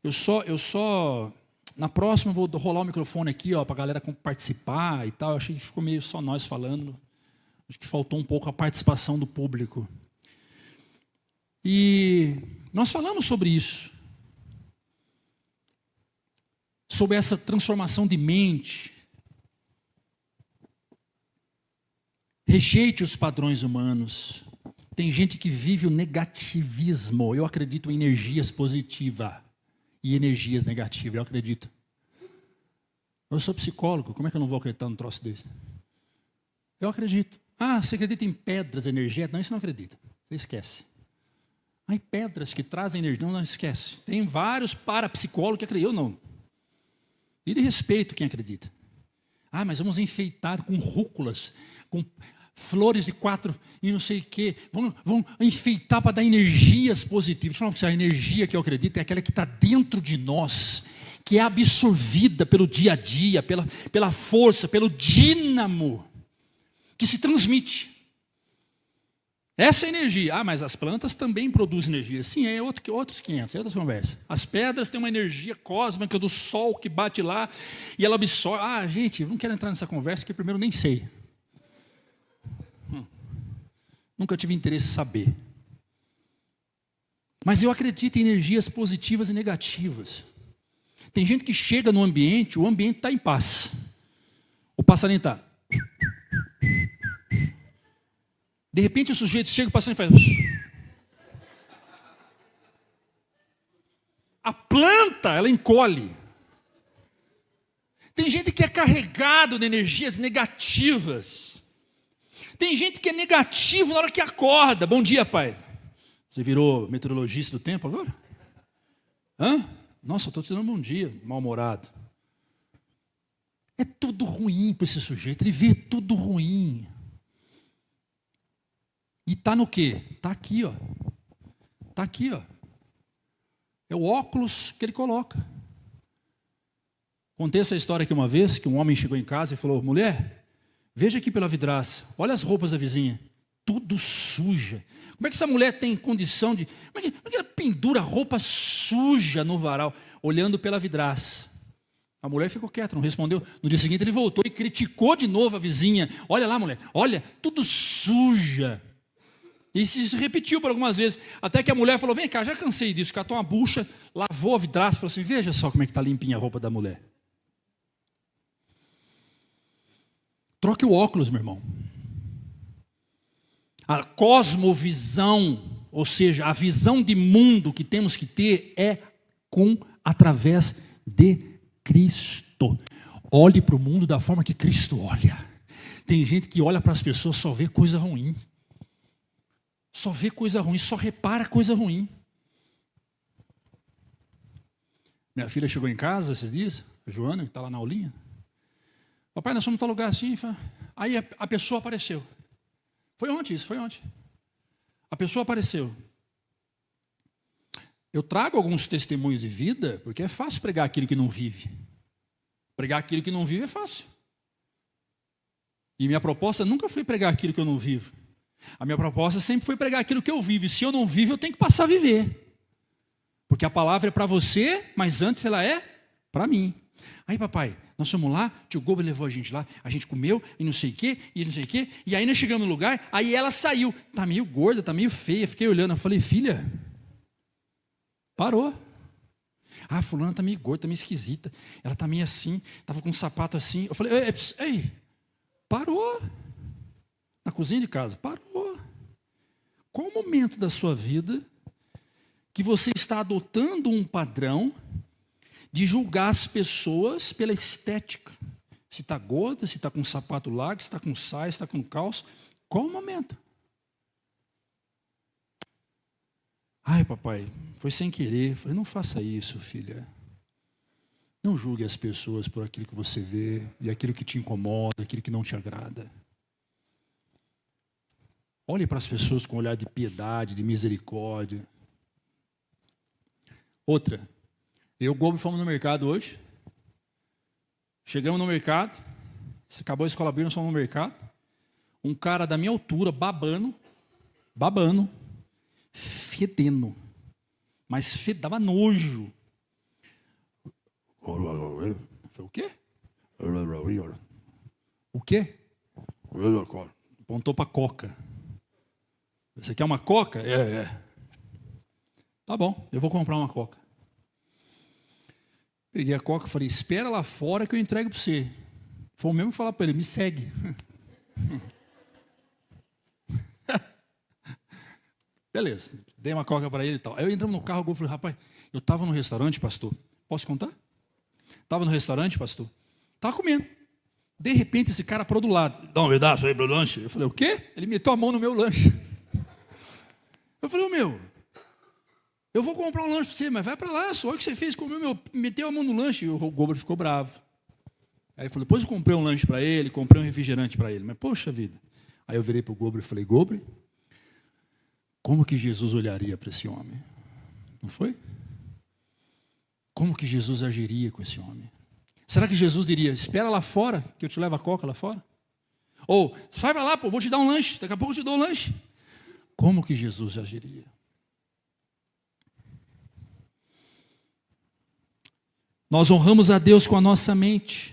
eu só, na próxima eu vou rolar o microfone aqui, ó, para a galera participar e tal, eu achei que ficou meio só nós falando, acho que faltou um pouco a participação do público. E nós falamos sobre isso. Sobre essa transformação de mente. Rejeite os padrões humanos. Tem gente que vive o negativismo. Eu acredito em energias positivas e energias negativas, eu acredito. Eu sou psicólogo, como é que eu não vou acreditar num troço desse? Eu acredito. Ah, você acredita em pedras energéticas? Não, isso não acredita. Você esquece. Ai, pedras que trazem energia. Não, esquece. Tem vários parapsicólogos que acreditam. Eu não. E de respeito quem acredita. Ah, mas vamos enfeitar com rúculas, com flores de 4 e não sei o quê. Vamos enfeitar para dar energias positivas. Deixa eu falar para você, a energia que eu acredito é aquela que está dentro de nós, que é absorvida pelo dia a dia, pela força, pelo dínamo, que se transmite. Essa é energia. Ah, mas as plantas também produzem energia. Sim, é outros 500, é outras conversas. As pedras têm uma energia cósmica do sol que bate lá e ela absorve. Ah, gente, não quero entrar nessa conversa, que primeiro nem sei. Nunca tive interesse em saber. Mas eu acredito em energias positivas e negativas. Tem gente que chega no ambiente, o ambiente está em paz. O passarinho está. De repente o sujeito chega, o passarinho faz. A planta, ela encolhe. Tem gente que é carregado de energias negativas. Tem gente que é negativo na hora que acorda. Bom dia, pai. Você virou meteorologista do tempo agora? Hã? Nossa, estou te dando um bom dia, mal-humorado. É tudo ruim para esse sujeito, ele vê tudo ruim. E está no quê? Está aqui, ó. Está aqui, ó. É o óculos que ele coloca. Contei essa história aqui uma vez, que um homem chegou em casa e falou, mulher, veja aqui pela vidraça, olha as roupas da vizinha, tudo suja. Como é que essa mulher tem condição de... Como é que ela pendura roupa suja no varal, olhando pela vidraça? A mulher ficou quieta, não respondeu. No dia seguinte ele voltou e criticou de novo a vizinha. Olha lá, mulher, olha, tudo suja. E isso se repetiu por algumas vezes, até que a mulher falou, vem cá, já cansei disso, catou uma bucha, lavou a vidraça, falou assim, veja só como é que está limpinha a roupa da mulher. Troque o óculos, meu irmão. A cosmovisão, ou seja, a visão de mundo que temos que ter é através de Cristo. Olhe para o mundo da forma que Cristo olha. Tem gente que olha para as pessoas só vê coisa ruim. Só vê coisa ruim, só repara coisa ruim. Minha filha chegou em casa esses dias, a Joana, que está lá na aulinha. Papai, nós fomos em tal lugar assim. Aí a pessoa apareceu. Foi ontem isso, foi ontem. A pessoa apareceu. Eu trago alguns testemunhos de vida, porque é fácil pregar aquilo que não vive. Pregar aquilo que não vive é fácil. E minha proposta nunca foi pregar aquilo que eu não vivo. A minha proposta sempre foi pregar aquilo que eu vivo. E se eu não vivo, eu tenho que passar a viver. Porque a palavra é para você, mas antes ela é para mim. Aí, papai, nós fomos lá, tio Gobo levou a gente lá, a gente comeu e não sei o quê, e aí nós chegamos no lugar, aí ela saiu. Tá meio gorda, tá meio feia. Fiquei olhando, eu falei, filha, parou. Ah, fulana tá meio gorda, tá meio esquisita. Ela tá meio assim, tava com um sapato assim. Eu falei, ei, parou. Na cozinha de casa, parou. Qual o momento da sua vida que você está adotando um padrão de julgar as pessoas pela estética? Se está gorda, se está com sapato largo, se está com saia, se está com calça. Qual o momento? Ai, papai, foi sem querer. Eu falei, não faça isso, filha. Não julgue as pessoas por aquilo que você vê, e aquilo que te incomoda, aquilo que não te agrada. Olhe para as pessoas com um olhar de piedade, de misericórdia. Outra, eu e o Gobo fomos no mercado hoje. Chegamos no mercado, acabou a escola bíblica, nós fomos no mercado. Um cara da minha altura, babando, fedendo, mas dava nojo. Falei, o quê? O quê? Apontou para a coca. Você quer uma coca? É. Tá bom, eu vou comprar uma coca. Peguei a coca e falei, espera lá fora que eu entrego para você. Foi o mesmo que falar para ele, me segue. Beleza, dei uma coca para ele e tal. Aí eu entramos no carro e falei, rapaz, eu estava no restaurante, pastor. Posso contar? Estava no restaurante, pastor. Estava comendo. De repente, esse cara parou do lado. Dá um pedaço aí para o lanche. Eu falei, o quê? Ele meteu a mão no meu lanche. Eu falei, eu vou comprar um lanche para você, mas vai para lá, só o que você fez, comeu, meteu a mão no lanche. E o Gobo ficou bravo. Aí eu falei, depois eu comprei um lanche para ele, comprei um refrigerante para ele. Mas, poxa vida. Aí eu virei para o Gobo e falei, Gobo, como que Jesus olharia para esse homem? Não foi? Como que Jesus agiria com esse homem? Será que Jesus diria, espera lá fora, que eu te levo a coca lá fora? Ou, vai para lá, pô, vou te dar um lanche, daqui a pouco eu te dou um lanche. Como que Jesus agiria? Nós honramos a Deus com a nossa mente.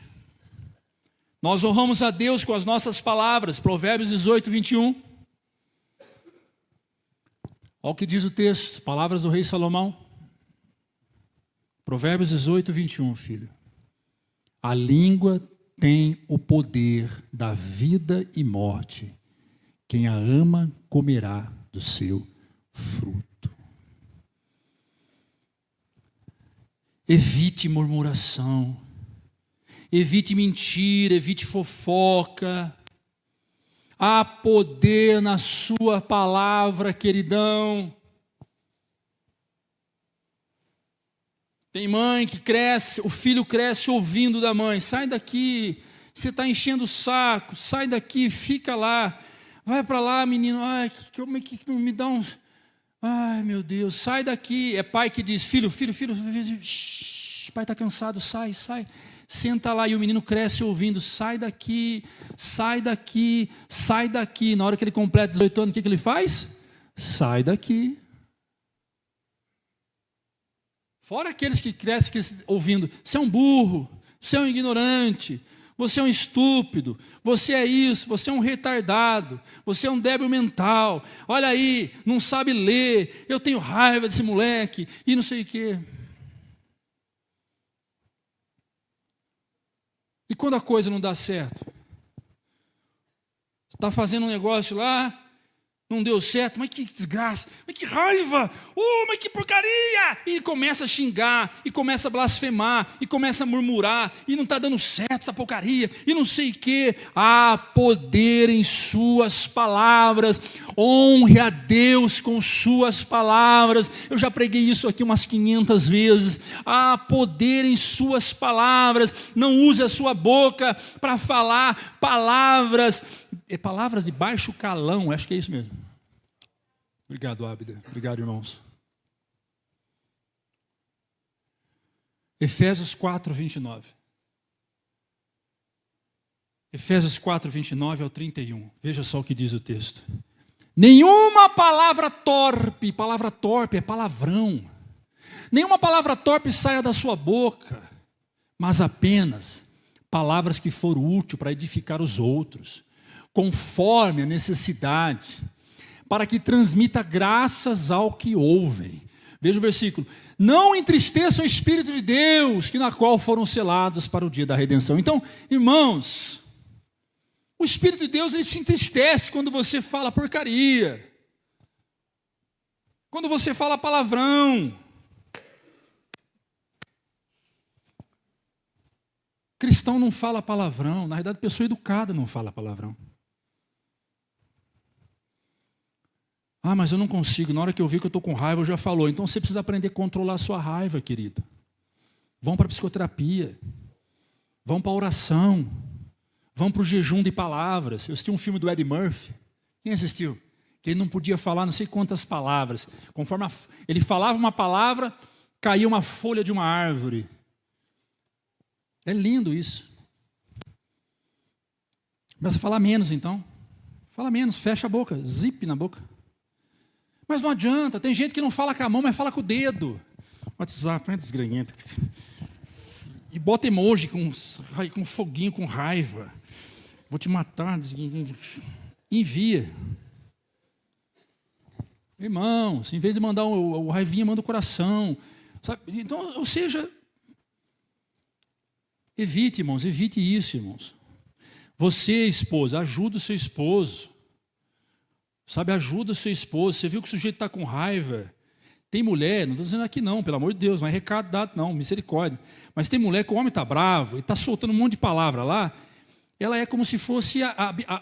Nós honramos a Deus com as nossas palavras. Provérbios 18, 21. Olha o que diz o texto, palavras do rei Salomão. Provérbios 18, 21, filho. A língua tem o poder da vida e morte. Quem a ama comerá do seu fruto. Evite murmuração. Evite mentira, evite fofoca. Há poder na sua palavra, queridão. Tem mãe que cresce, o filho cresce ouvindo da mãe. Sai daqui, você está enchendo o saco. Sai daqui, fica lá. Vai para lá, menino. Ai, como é que não me dá um... Ai, meu Deus, sai daqui. É pai que diz, filho. Shh, pai está cansado, sai. Senta lá e o menino cresce ouvindo, sai daqui. Na hora que ele completa 18 anos, o que ele faz? Sai daqui. Fora aqueles que crescem ouvindo, você é um burro, você é um ignorante, você é um estúpido, você é isso, você é um retardado, você é um débil mental, olha aí, não sabe ler, eu tenho raiva desse moleque, e não sei o quê. E quando a coisa não dá certo? Está fazendo um negócio lá, não deu certo, mas que desgraça, mas que raiva, mas que porcaria! E começa a xingar, e começa a blasfemar, e começa a murmurar, e não está dando certo essa porcaria, e não sei o quê. Há poder em suas palavras, honre a Deus com suas palavras. Eu já preguei isso aqui umas 500 vezes. Há poder em suas palavras, não use a sua boca para falar palavras de baixo calão, acho que é isso mesmo. Obrigado, Ábida. Obrigado, irmãos. Efésios 4, 29. Efésios 4, 29 ao 31. Veja só o que diz o texto. Nenhuma palavra torpe é palavrão. Nenhuma palavra torpe saia da sua boca, mas apenas palavras que forem úteis para edificar os outros, conforme a necessidade, para que transmita graças ao que ouvem. Veja o versículo. Não entristeçam o Espírito de Deus, que na qual foram selados para o dia da redenção. Então, irmãos, o Espírito de Deus, ele se entristece quando você fala porcaria, quando você fala palavrão. Cristão não fala palavrão, na verdade, pessoa educada não fala palavrão. Ah, mas eu não consigo, na hora que eu vi que eu estou com raiva, eu já falou. Então você precisa aprender a controlar a sua raiva, querido. Vão para a psicoterapia, vão para a oração, vão para o jejum de palavras. Eu assisti um filme do Eddie Murphy. Quem assistiu? Que ele não podia falar não sei quantas palavras. Conforme ele falava uma palavra, caía uma folha de uma árvore. É lindo isso. Começa a falar menos então. Fala menos, fecha a boca, zip na boca. Mas não adianta, tem gente que não fala com a mão, mas fala com o dedo. WhatsApp, é desgranhento. E bota emoji com foguinho, com raiva. Vou te matar. Envia. Irmãos, em vez de mandar o raivinha, manda o coração. Sabe? Então, ou seja, evite, irmãos, evite isso, irmãos. Você, esposa, ajuda o seu esposo. Sabe, ajuda o seu esposo. Você viu que o sujeito está com raiva. Tem mulher, não estou dizendo aqui não, pelo amor de Deus, não é recado dado não, misericórdia. Mas tem mulher que o homem está bravo e está soltando um monte de palavra lá. Ela é como se fosse,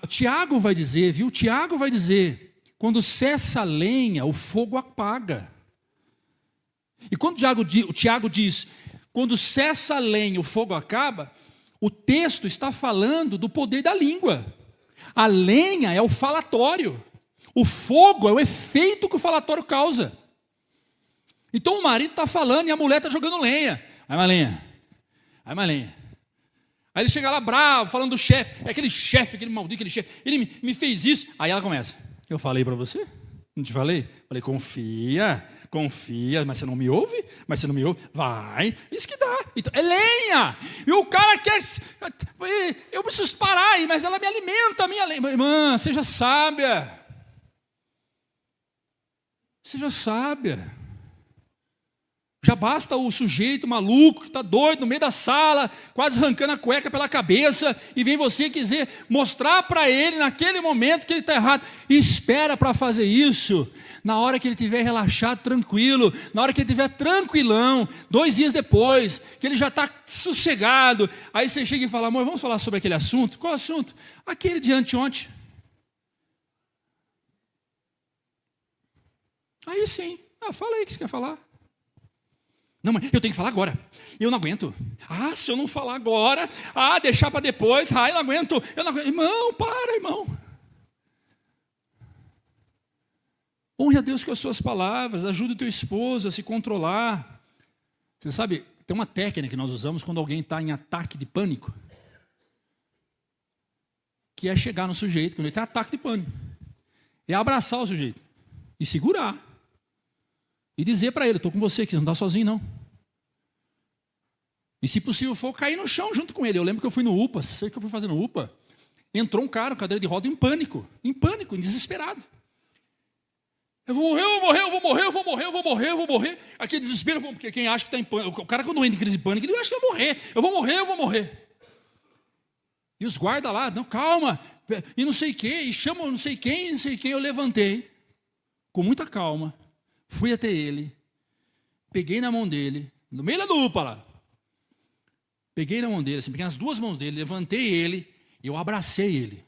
Tiago vai dizer, viu? Tiago vai dizer, quando cessa a lenha, o fogo apaga. E quando o Tiago diz, quando cessa a lenha, o fogo acaba, o texto está falando do poder da língua. A lenha é o falatório. O fogo é o efeito que o falatório causa. Então o marido está falando e a mulher está jogando lenha. Aí mais lenha. Aí mais lenha. Aí ele chega lá bravo, falando do chefe. É aquele chefe, aquele maldito, aquele chefe. Ele me fez isso. Aí ela começa. Eu falei para você? Não te falei? Falei, confia, mas você não me ouve? Mas você não me ouve? Vai, isso que dá. Então, é lenha. E o cara quer... Eu preciso parar aí, mas ela me alimenta, a minha lenha. Irmã, seja sábia. Seja sábia. Já basta o sujeito maluco que está doido no meio da sala, quase arrancando a cueca pela cabeça, e vem você quiser mostrar para ele naquele momento que ele está errado. E espera para fazer isso na hora que ele estiver relaxado, tranquilo, na hora que ele estiver tranquilão, 2 dias depois, que ele já está sossegado. Aí você chega e fala, amor, vamos falar sobre aquele assunto? Qual assunto? Aquele de anteontem. Aí sim, fala aí o que você quer falar. Não, mas eu tenho que falar agora. Eu não aguento. Se eu não falar agora, deixar para depois, eu não aguento. Irmão, para, irmão. Honre a Deus com as suas palavras, ajude o teu esposo a se controlar. Você sabe, tem uma técnica que nós usamos quando alguém está em ataque de pânico, que é chegar no sujeito, quando ele está em ataque de pânico, é abraçar o sujeito e segurar. E dizer para ele, estou com você, que você não está sozinho não. E se possível for, cair no chão junto com ele. Eu lembro que eu fui no UPA, sei que eu fui fazer no UPA, entrou um cara com cadeira de roda em pânico, desesperado. Eu vou morrer. Aquele desespero, porque quem acha que está em pânico, o cara quando entra em crise de pânico, ele acha que vai morrer. Eu vou morrer. E os guardas lá, não, calma, e não sei o quê, e chamam não sei quem, eu levantei, com muita calma, fui até ele, peguei na mão dele, no meio da UPA lá, peguei na mão dele, assim, peguei nas 2 mãos dele, levantei ele, e eu abracei ele.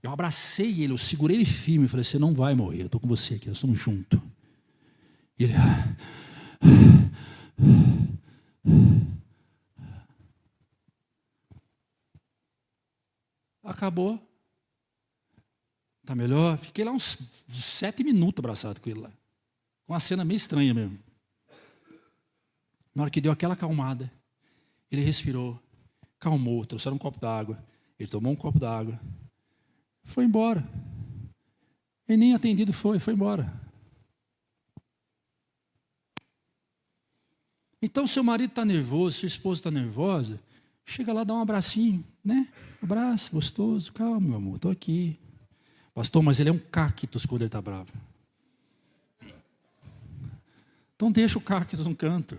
Eu segurei ele firme e falei, você não vai morrer, eu estou com você aqui, nós estamos juntos. E ele... Acabou. Tá melhor? Fiquei lá uns 7 minutos abraçado com ele lá. Uma cena meio estranha mesmo. Na hora que deu aquela acalmada, ele respirou, Calmou, trouxeram um copo d'água. Ele tomou um copo d'água. Foi embora. Ele nem atendido foi embora. Então, seu marido está nervoso, sua esposa está nervosa, chega lá, dá um abracinho, né? Abraço, gostoso. Calma, meu amor, estou aqui. Pastor, mas ele é um cactus quando ele está bravo. Então deixa o cactus no canto.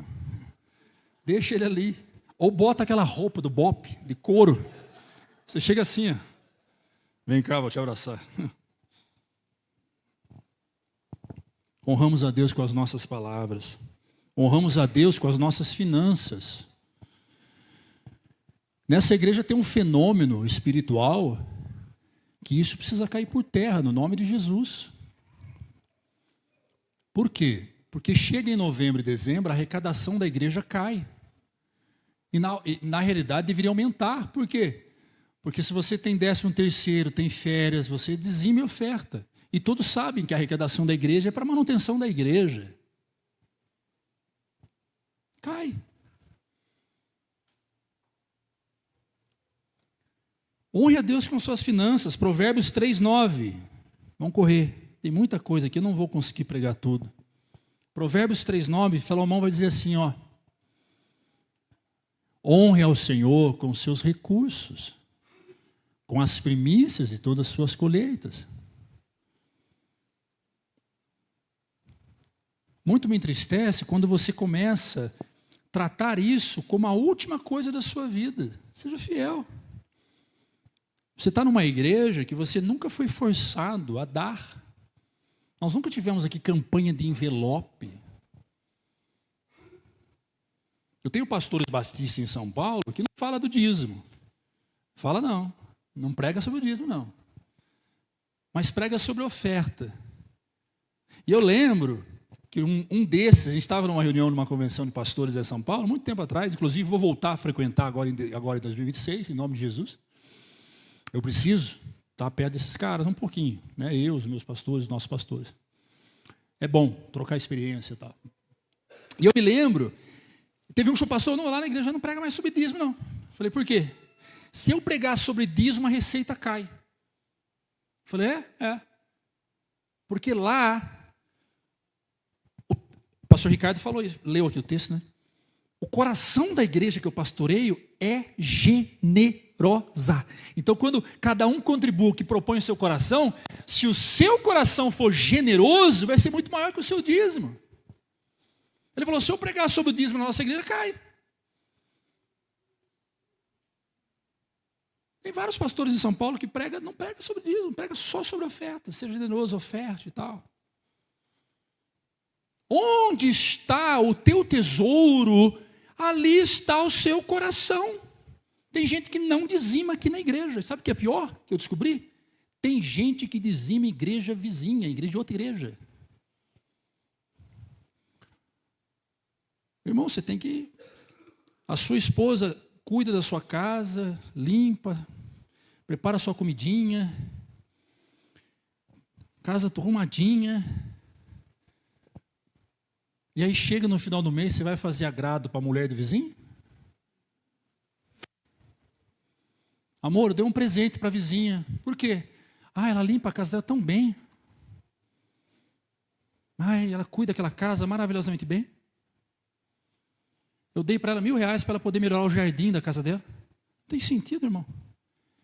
Deixa ele ali. Ou bota aquela roupa do bope, de couro. Você chega assim, ó. Vem cá, vou te abraçar. Honramos a Deus com as nossas palavras. Honramos a Deus com as nossas finanças. Nessa igreja tem um fenômeno espiritual que isso precisa cair por terra, no nome de Jesus. Por quê? Porque chega em novembro e dezembro, a arrecadação da igreja cai. E na realidade deveria aumentar. Por quê? Porque se você tem 13º, tem férias, você dizime oferta. E todos sabem que a arrecadação da igreja é para a manutenção da igreja. Cai. Honre a Deus com suas finanças. Provérbios 3:9. Vamos correr. Tem muita coisa aqui, eu não vou conseguir pregar tudo. Provérbios 3:9, Salomão vai dizer assim, ó. Honre ao Senhor com os seus recursos, com as primícias de todas as suas colheitas. Muito me entristece quando você começa a tratar isso como a última coisa da sua vida. Seja fiel. Você está numa igreja que você nunca foi forçado a dar. Nós nunca tivemos aqui campanha de envelope. Eu tenho pastores batistas em São Paulo que não fala do dízimo. Fala não. Não prega sobre o dízimo, não. Mas prega sobre oferta. E eu lembro que um desses, a gente estava numa reunião, numa convenção de pastores em São Paulo, muito tempo atrás, inclusive vou voltar a frequentar agora em 2026, em nome de Jesus. Eu preciso estar perto desses caras um pouquinho, né? Eu, os meus pastores, os nossos pastores. É bom trocar experiência e tal. E eu me lembro, teve um pastor, não, lá na igreja não prega mais sobre dízimo, não. Falei, por quê? Se eu pregar sobre dízimo, a receita cai. Falei, é. Porque lá, o pastor Ricardo falou isso, leu aqui o texto, né? O coração da igreja que eu pastoreio é generosa. Então, quando cada um contribui o que propõe o seu coração, se o seu coração for generoso, vai ser muito maior que o seu dízimo. Ele falou, se eu pregar sobre o dízimo na nossa igreja, cai. Tem vários pastores em São Paulo que não pregam sobre dízimo, pregam só sobre oferta, seja generoso, oferta e tal. Onde está o teu tesouro, ali está o seu coração. Tem gente que não dizima aqui na igreja. Sabe o que é pior que eu descobri? Tem gente que dizima igreja vizinha, igreja de outra igreja. Irmão, você tem que... A sua esposa cuida da sua casa, limpa, prepara a sua comidinha, casa arrumadinha. E aí chega no final do mês, você vai fazer agrado para a mulher do vizinho? Amor, eu dei um presente para a vizinha. Por quê? Ela limpa a casa dela tão bem. Ela cuida daquela casa maravilhosamente bem. Eu dei para ela R$1.000 para ela poder melhorar o jardim da casa dela. Não tem sentido, irmão.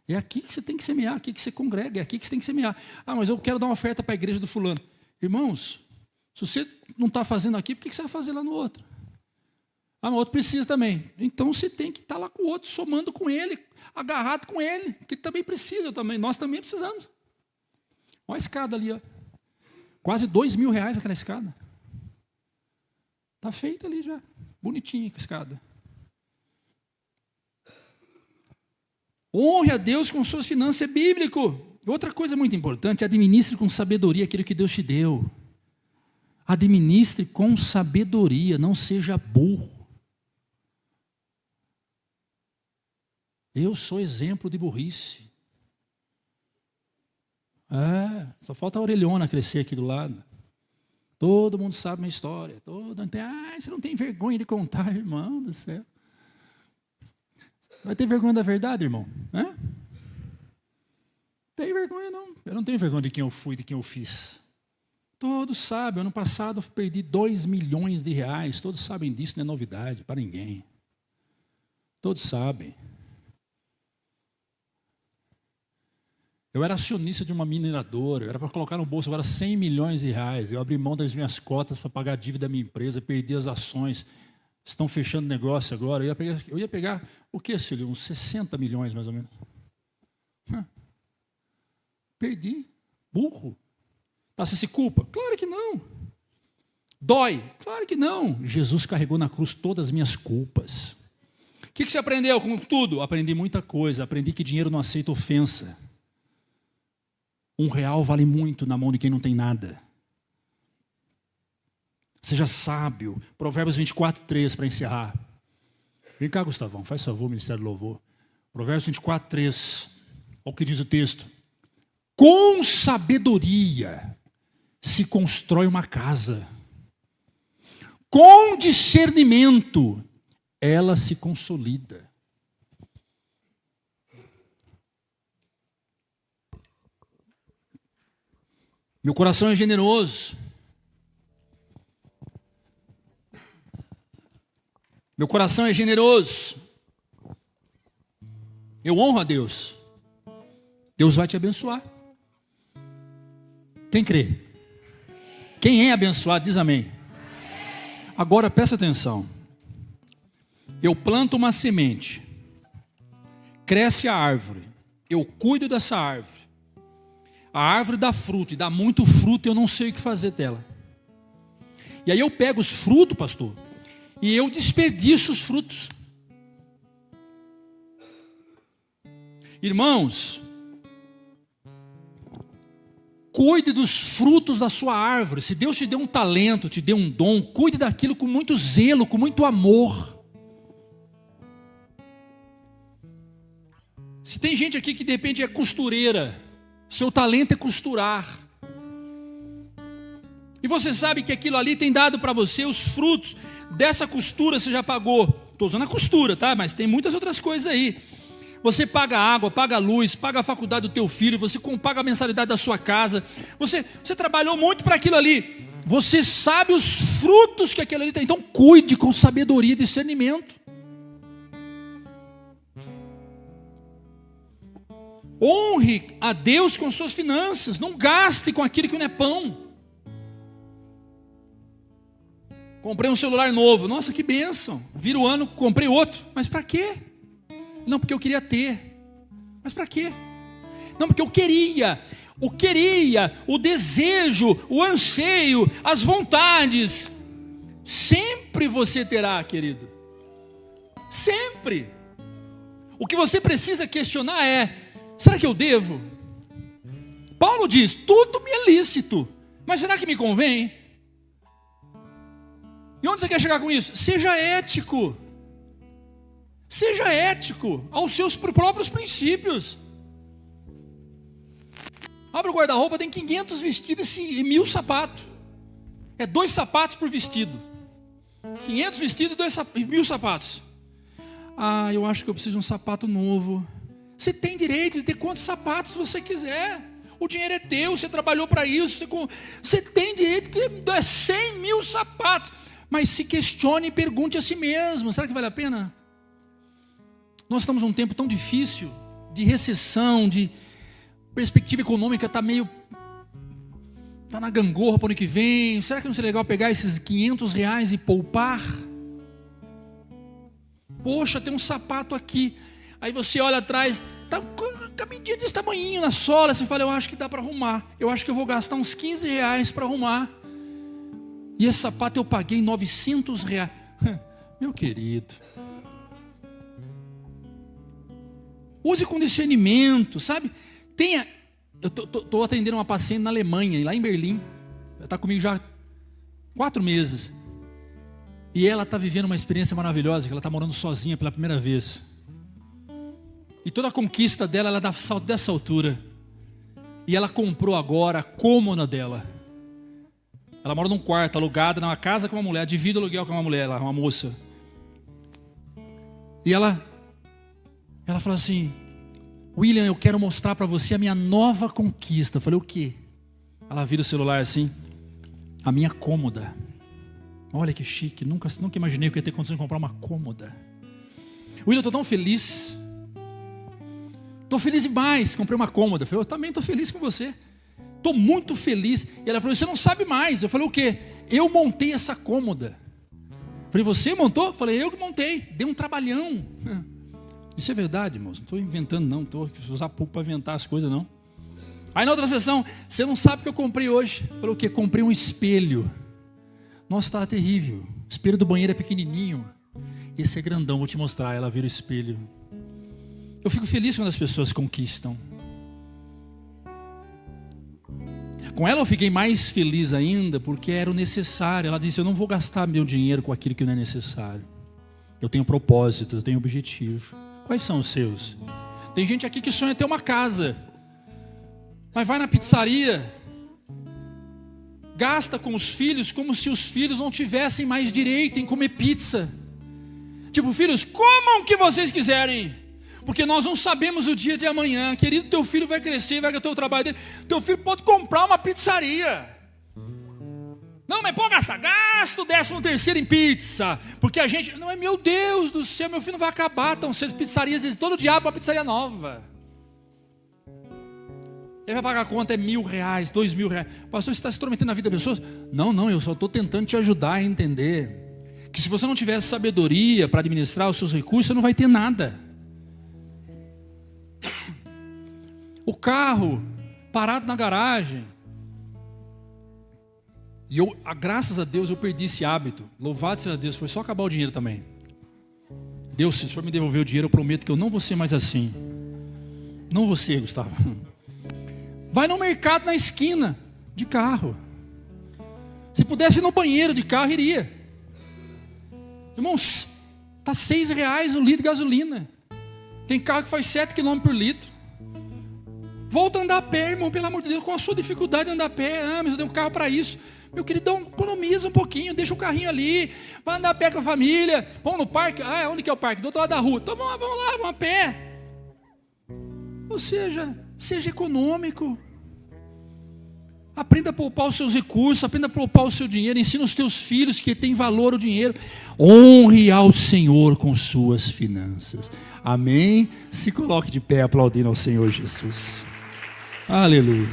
É aqui que você tem que semear, aqui que você congrega, é aqui que você tem que semear. Mas eu quero dar uma oferta para a igreja do fulano. Irmãos, se você não está fazendo aqui, por que você vai fazer lá no outro? Mas o outro precisa também. Então você tem que estar lá com o outro, somando com ele, agarrado com ele, que ele também precisa, nós também precisamos. Olha a escada ali, ó. Quase R$2.000 aquela escada. Está feita ali já. Bonitinha a escada. Honre a Deus com suas finanças, é bíblico. Outra coisa muito importante, administre com sabedoria aquilo que Deus te deu. Administre com sabedoria, não seja burro. Eu sou exemplo de burrice. Só falta a orelhona crescer aqui do lado. Todo mundo sabe minha história. Você não tem vergonha de contar, irmão do céu. Vai ter vergonha da verdade, irmão? Hã? Tem vergonha não. Eu não tenho vergonha de quem eu fui, de quem eu fiz. Todos sabem, ano passado eu perdi 2 milhões de reais. Todos sabem disso, não é novidade para ninguém. Todos sabem. Eu era acionista de uma mineradora, eu era para colocar no bolso agora 100 milhões de reais. Eu abri mão das minhas cotas para pagar a dívida da minha empresa, perdi as ações. Estão fechando negócio agora. Eu ia pegar o que, Cílio? Uns 60 milhões, mais ou menos. Perdi. Burro. Tá, você se culpa? Claro que não. Dói? Claro que não. Jesus carregou na cruz todas as minhas culpas. O que você aprendeu com tudo? Aprendi muita coisa. Aprendi que dinheiro não aceita ofensa. R$1 vale muito na mão de quem não tem nada. Seja sábio. Provérbios 24:3 para encerrar. Vem cá, Gustavão, faz favor, Ministério do Louvor. Provérbios 24:3. Olha o que diz o texto. Com sabedoria se constrói uma casa. Com discernimento ela se consolida. Meu coração é generoso. Meu coração é generoso. Eu honro a Deus. Deus vai te abençoar. Quem crê? Quem é abençoado, diz amém. Agora presta atenção. Eu planto uma semente. Cresce a árvore. Eu cuido dessa árvore. A árvore dá fruto, e dá muito fruto, e eu não sei o que fazer dela. E aí eu pego os frutos, pastor, e eu desperdiço os frutos. Irmãos, cuide dos frutos da sua árvore. Se Deus te deu um talento, te deu um dom, cuide daquilo com muito zelo, com muito amor. Se tem gente aqui que de repente é costureira, seu talento é costurar, e você sabe que aquilo ali tem dado para você os frutos dessa costura, você já pagou. Estou usando a costura, tá? Mas tem muitas outras coisas aí. Você paga a água, paga a luz, paga a faculdade do teu filho, você paga a mensalidade da sua casa. Você trabalhou muito para aquilo ali. Você sabe os frutos que aquilo ali tem. Então cuide com sabedoria e discernimento. Honre a Deus com suas finanças. Não gaste com aquilo que não é pão. Comprei um celular novo. Nossa, que bênção. Vira o ano, comprei outro. Mas para quê? Não, porque eu queria ter. Mas para quê? Não, porque eu queria. O desejo, o anseio, as vontades. Sempre você terá, querido. Sempre. O que você precisa questionar é: será que eu devo? Paulo diz: tudo me é lícito, mas será que me convém? E onde você quer chegar com isso? Seja ético. Seja ético aos seus próprios princípios. Abre o guarda-roupa, tem 500 vestidos e 1000 sapatos. É 2 sapatos por vestido. 500 vestidos e 1000 sapatos. Ah, eu acho que eu preciso de um sapato novo. Você tem direito de ter quantos sapatos você quiser. O dinheiro é teu, você trabalhou para isso. Você tem direito de 100 mil sapatos. Mas se questione e pergunte a si mesmo: será que vale a pena? Nós estamos num tempo tão difícil, de recessão, de perspectiva econômica está na gangorra para o ano que vem. Será que não seria legal pegar esses R$500 e poupar? Poxa, tem um sapato aqui. Aí você olha atrás, está com a medida desse tamanhinho na sola. Você fala: eu acho que dá para arrumar. Eu acho que eu vou gastar uns R$15 para arrumar. E esse sapato eu paguei R$900. Meu querido, use com discernimento, sabe? Eu estou atendendo uma paciente na Alemanha, lá em Berlim. Ela está comigo já há 4 meses. E ela está vivendo uma experiência maravilhosa, que ela está morando sozinha pela primeira vez. E toda a conquista dela, ela dá salto dessa altura. E ela comprou agora a cômoda dela. Ela mora num quarto, alugada, numa casa com uma mulher, divide o aluguel com uma mulher lá, uma moça. E ela Ela falou assim: William, eu quero mostrar para você a minha nova conquista. Eu falei: o quê? Ela vira o celular assim: a minha cômoda. Olha que chique, nunca imaginei que eu ia ter condição de comprar uma cômoda. William, eu estou tão feliz. Estou feliz demais, comprei uma cômoda. Eu falei: eu também estou feliz com você. Estou muito feliz. E ela falou: você não sabe mais. Eu falei: o quê? Eu montei essa cômoda. Eu falei: você montou? Eu falei: eu que montei. Dei um trabalhão. Isso é verdade, irmãos. Não estou inventando não. Estou usando pouco para inventar as coisas não. Aí na outra sessão: você não sabe o que eu comprei hoje. Eu falei: o quê? Comprei um espelho. Nossa, estava terrível. O espelho do banheiro é pequenininho. Esse é grandão, vou te mostrar. Ela vira o espelho. Eu fico feliz quando as pessoas conquistam. Com ela eu fiquei mais feliz ainda, porque era o necessário. Ela disse: eu não vou gastar meu dinheiro com aquilo que não é necessário. Eu tenho propósito, eu tenho objetivo. Quais são os seus? Tem gente aqui que sonha ter uma casa, mas vai na pizzaria, gasta com os filhos como se os filhos não tivessem mais direito em comer pizza. Tipo: filhos, comam o que vocês quiserem, porque nós não sabemos o dia de amanhã. Querido, teu filho vai crescer, vai ter o trabalho dele. Teu filho pode comprar uma pizzaria. Não, mas pode gastar. Gasta o 13º em pizza. Porque a gente... Não, é, meu Deus do céu, meu filho não vai acabar. Estão sendo pizzarias, todo dia abre uma pizzaria nova. Ele vai pagar a conta, é R$1.000, R$2.000. Pastor, você está se intrometendo na vida das pessoas? Não, eu só estou tentando te ajudar a entender que se você não tiver sabedoria para administrar os seus recursos, você não vai ter nada. O carro parado na garagem. E eu, graças a Deus, eu perdi esse hábito. Louvado seja Deus, foi só acabar o dinheiro também. Deus, se o Senhor me devolver o dinheiro, eu prometo que eu não vou ser mais assim. Não vou ser, Gustavo. Vai no mercado na esquina de carro. Se pudesse ir no banheiro de carro, iria. Irmãos, está R$6 o litro de gasolina. Tem carro que faz 7 km por litro. Volta a andar a pé, irmão, pelo amor de Deus. Qual a sua dificuldade de andar a pé? Ah, mas eu tenho um carro para isso. Meu queridão, economiza um pouquinho, deixa o carrinho ali, vai andar a pé com a família. Vamos no parque. Ah, onde que é o parque? Do outro lado da rua. Então vamos lá, vamos a pé. Ou seja, seja econômico. Aprenda a poupar os seus recursos, aprenda a poupar o seu dinheiro. Ensina os teus filhos que tem valor o dinheiro. Honre ao Senhor com suas finanças. Amém? Se coloque de pé aplaudindo ao Senhor Jesus. Aleluia.